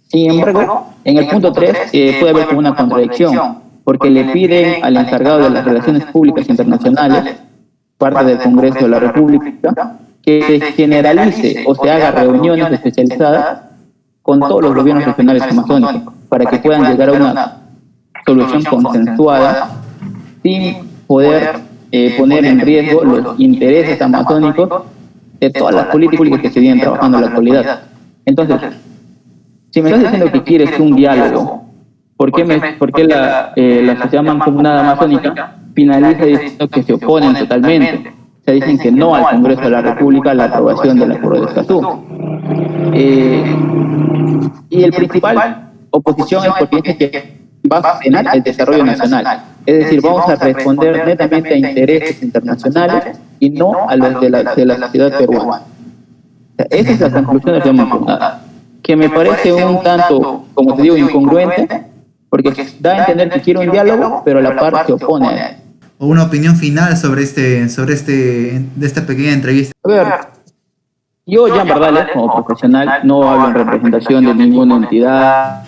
Speaker 4: Sin embargo, en el punto 3 puede haber como una contradicción, porque le piden al encargado de las relaciones públicas internacionales, parte del Congreso de la República, que se generalice o se haga reuniones especializadas con todos los gobiernos regionales amazónicos para que puedan llegar a una solución consensuada sin poder poner en riesgo los intereses amazónicos de todas las políticas que se vienen trabajando en la actualidad. Entonces, si me estás diciendo que quieres un diálogo, ¿por qué la sociedad mancomunada amazónica finaliza diciendo que se oponen totalmente? Se dicen que no al Congreso de la República a la aprobación del Acuerdo de Escazú. Y el principal oposición es porque dice que va a frenar el desarrollo nacional. Es decir, vamos a responder netamente a intereses internacionales y no a los de la sociedad peruana. Esa es la conclusión del tema jornada, que me parece un tanto, como te digo, incongruente, porque da a entender que quiere un diálogo, pero a la par se opone a él.
Speaker 1: ¿O una opinión final sobre de esta pequeña entrevista?
Speaker 4: A ver, yo, Jan Bardales, como profesional, no hablo en representación de ninguna entidad,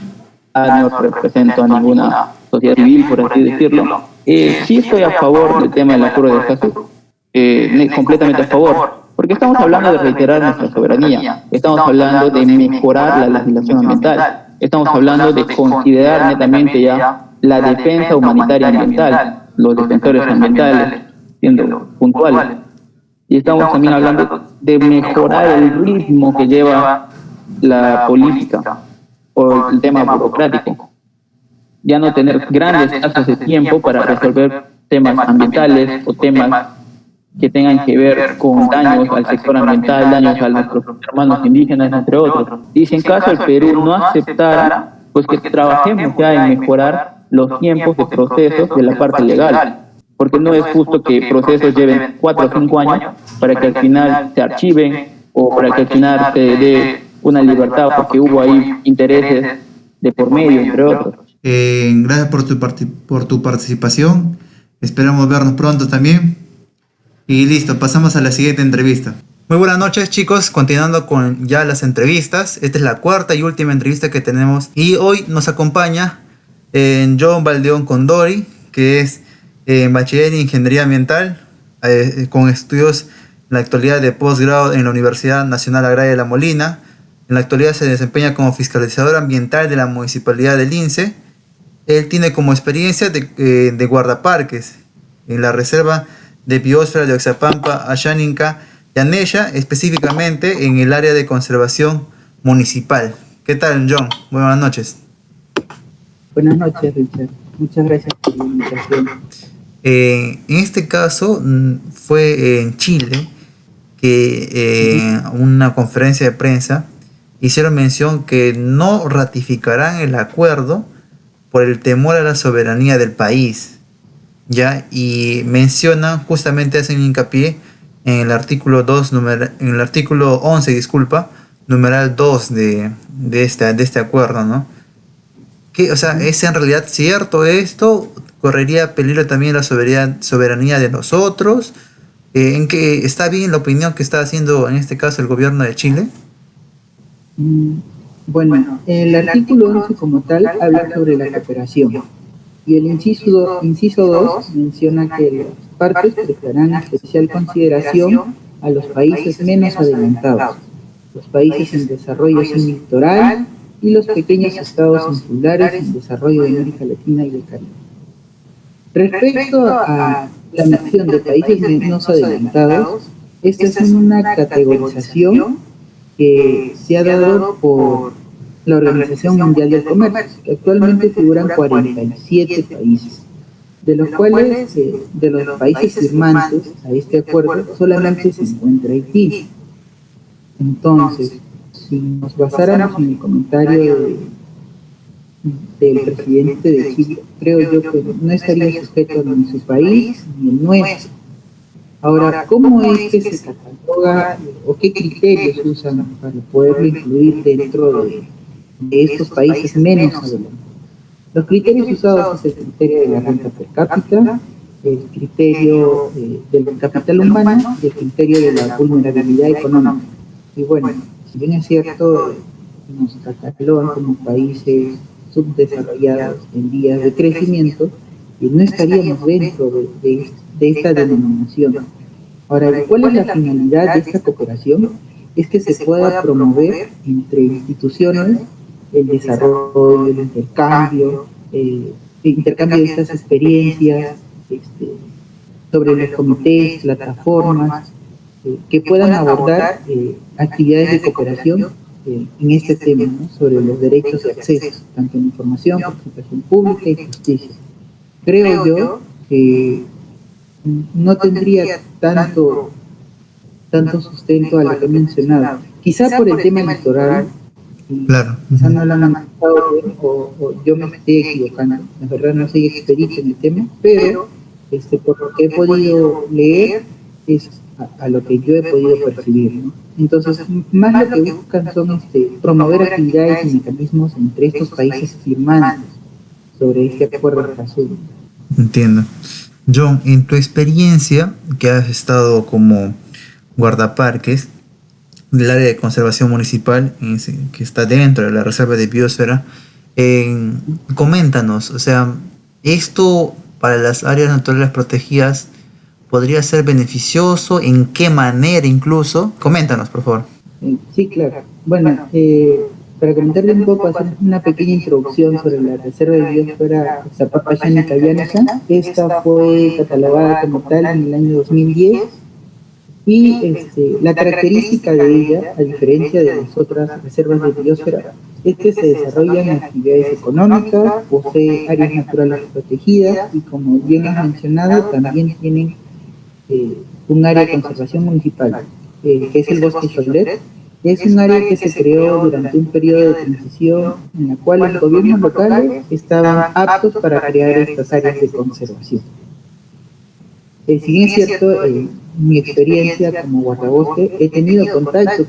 Speaker 4: no represento a ninguna sociedad civil, por así decirlo. Sí estoy a favor del tema del acuerdo de Escazú, completamente a favor, porque estamos hablando de reiterar nuestra soberanía, estamos hablando de mejorar la legislación ambiental, estamos hablando de considerar netamente ya la defensa humanitaria ambiental, los defensores ambientales, siendo puntuales. Y estamos también hablando de mejorar el ritmo que lleva la política o el tema burocrático. Ya no tener grandes plazos de tiempo para resolver temas ambientales o temas que tengan que ver con daños al sector ambiental, daños a nuestros hermanos indígenas, entre otros. Y si en caso el Perú no aceptara, pues que trabajemos ya en mejorar los tiempos de procesos de la parte legal, porque no es justo que procesos lleven 4 o 5 años para que al final se archiven o para que al final se dé una libertad porque hubo ahí intereses de por medio, entre otros.
Speaker 1: Gracias por tu participación. Esperamos vernos pronto también. Y listo, pasamos a la siguiente entrevista. Muy buenas noches, chicos, continuando con ya las entrevistas. Esta es la cuarta y última entrevista que tenemos y hoy nos acompaña John Valdeón Condori, que es bachiller en Ingeniería Ambiental con estudios en la actualidad de posgrado en la Universidad Nacional Agraria de La Molina. En la actualidad se desempeña como fiscalizador ambiental de la Municipalidad del Lince. Él tiene como experiencia de guardaparques en la Reserva de Biosfera de Oxapampa, Ashaninka y Anesha, específicamente en el área de conservación municipal. ¿Qué tal, John? Buenas noches.
Speaker 5: Buenas noches, Richard. Muchas gracias por la invitación.
Speaker 1: En este caso fue en Chile que una conferencia de prensa hicieron mención que no ratificarán el acuerdo por el temor a la soberanía del país. ¿Ya? Y mencionan, justamente hacen hincapié en el artículo 2, en el artículo 11, disculpa, numeral 2 de este acuerdo, ¿no? O sea, ¿es en realidad cierto esto? ¿Correría peligro también la soberanía de nosotros? ¿En qué está bien la opinión que está haciendo en este caso el gobierno de Chile?
Speaker 5: Bueno, el artículo 11 como tal habla sobre la cooperación. Y el inciso 2 menciona que las partes prestarán especial consideración a los países menos adelantados, los países en desarrollo semilitoral y los pequeños estados insulares en desarrollo de América Latina y del Caribe. Respecto a la mención de países menos adelantados, esta es una categorización que se ha dado por la Organización Mundial del Comercio, que actualmente figuran 47 países, de los cuales, de los países firmantes a este acuerdo, solamente se encuentra Haití. Entonces, si nos basáramos en el comentario del presidente de Chile, creo yo que no estaría sujeto ni su país ni el nuestro. Ahora, ¿cómo es que se cataloga o qué criterios usan para poderlo incluir dentro de estos países menos adelantados? Los criterios usados es el criterio de la renta per cápita, el criterio del capital humano y el criterio de la vulnerabilidad económica. Y bueno, si bien es cierto, nos catalogan como países subdesarrollados en vías de crecimiento, y no estaríamos dentro de esta denominación. Ahora, ¿cuál es la finalidad de esta cooperación? Es que se pueda promover entre instituciones el desarrollo, el intercambio de estas experiencias, sobre los comités, plataformas, que puedan abordar actividades de cooperación en este tema, ¿no? Sobre los derechos de acceso, tanto en información, participación pública y justicia. Creo yo que no tendría tanto sustento a lo que he mencionado. Quizá por el tema electoral, y
Speaker 1: Claro.
Speaker 5: quizá no lo han analizado bien o yo me estoy equivocando. La verdad no soy experto en el tema, pero por lo que he podido leer es a lo que yo he podido percibir, ¿no? Entonces, más lo que buscan son promover actividades y mecanismos entre estos países firmantes sobre este acuerdo de Escazú.
Speaker 1: Entiendo. John, en tu experiencia, que has estado como guardaparques del área de conservación municipal, que está dentro de la reserva de biosfera, coméntanos, o sea, esto para las áreas naturales protegidas podría ser beneficioso, ¿en qué manera incluso? Coméntanos, por favor.
Speaker 5: Sí, claro. Bueno, para comentarle un poco, hacer una pequeña introducción sobre la reserva de biosfera Zapapa-Llanica-Llanica. Esta fue catalogada como tal en el año 2010 y la característica de ella, a diferencia de las otras reservas de biosfera, es que se desarrollan actividades económicas, posee áreas naturales protegidas y, como bien has mencionado, también tienen un área de conservación municipal, que es el Bosque Cholet. Es un área que se creó durante un periodo de transición en la cual los gobiernos locales estaban aptos para crear estas áreas de conservación. Si bien es cierto, mi experiencia como guardabosque, he tenido contacto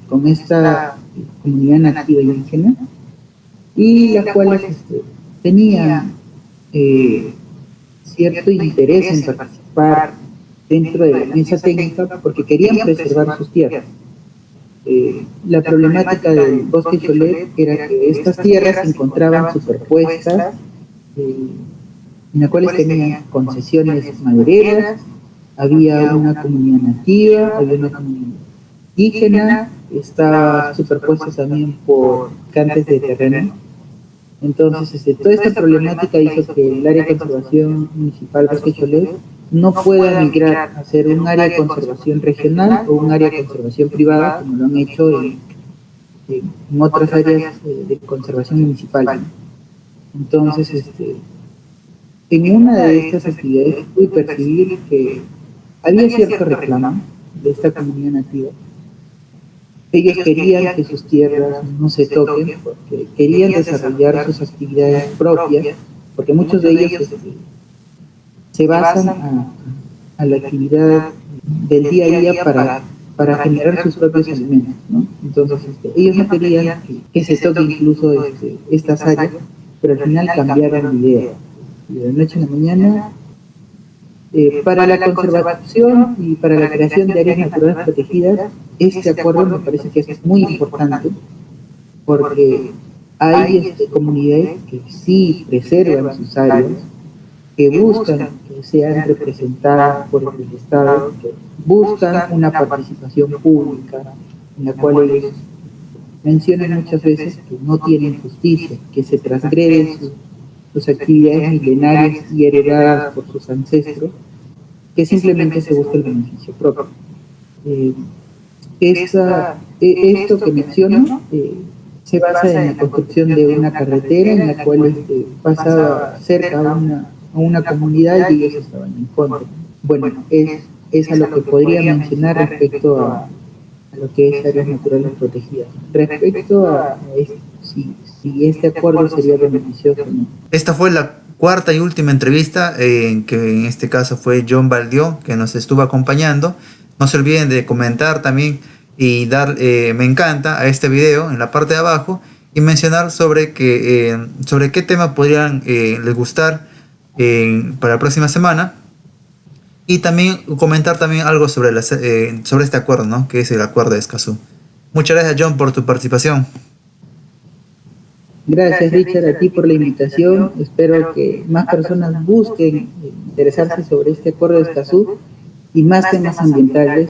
Speaker 5: con esta comunidad nativa indígena y las cuales tenían cierto interés en participar dentro de la mesa técnica porque querían preservar sus tierras. La problemática del bosque Cholet era que estas tierras se encontraban superpuestas, en las cuales tenían concesiones madereras, había una comunidad nativa, había una comunidad indígena, estaba superpuesta también por cantes de terreno. Entonces, toda esta problemática hizo que el área de conservación municipal Bosque Cholet no pueda migrar a ser un área de conservación regional o un área de conservación privada, como lo han hecho en otras áreas de conservación municipal. Entonces, en una de estas actividades pude percibir que había cierto reclamo de esta comunidad nativa. Ellos querían que sus tierras no se toquen porque querían desarrollar sus actividades propias, porque muchos de ellos se basan a la actividad del día a día para generar sus propios alimentos, ¿no? Entonces, ellos no querían que se toque incluso estas áreas, pero al final cambiaron de idea. Y de la noche a la mañana, para la conservación y para la creación de áreas naturales protegidas, este acuerdo me parece que es muy importante, porque hay comunidades que sí preservan sus áreas, que buscan que sean representadas por el Estado, que buscan una participación pública, en la cual ellos mencionan muchas veces que no tienen justicia, que se transgreden sus actividades milenarias y heredadas por sus ancestros, que simplemente se busca el beneficio propio. Esto que menciono se basa en la construcción de una carretera en la cual pasaba cerca a una comunidad y ellos estaban en contra. Bueno, es a lo que podría mencionar respecto a lo que es áreas naturales protegidas. Respecto a si este acuerdo sería beneficioso o no.
Speaker 1: Esta fue la cuarta y última entrevista, que en este caso fue John Baldió, que nos estuvo acompañando. No se olviden de comentar también y dar me encanta a este video en la parte de abajo y mencionar sobre qué tema podrían les gustar para la próxima semana, y también comentar también algo sobre este acuerdo, ¿no? Que es el acuerdo de Escazú. Muchas gracias, John, por tu participación.
Speaker 5: Gracias, Richard, a ti por la invitación. Espero que más personas busquen interesarse sobre este acuerdo de Escazú y más temas ambientales.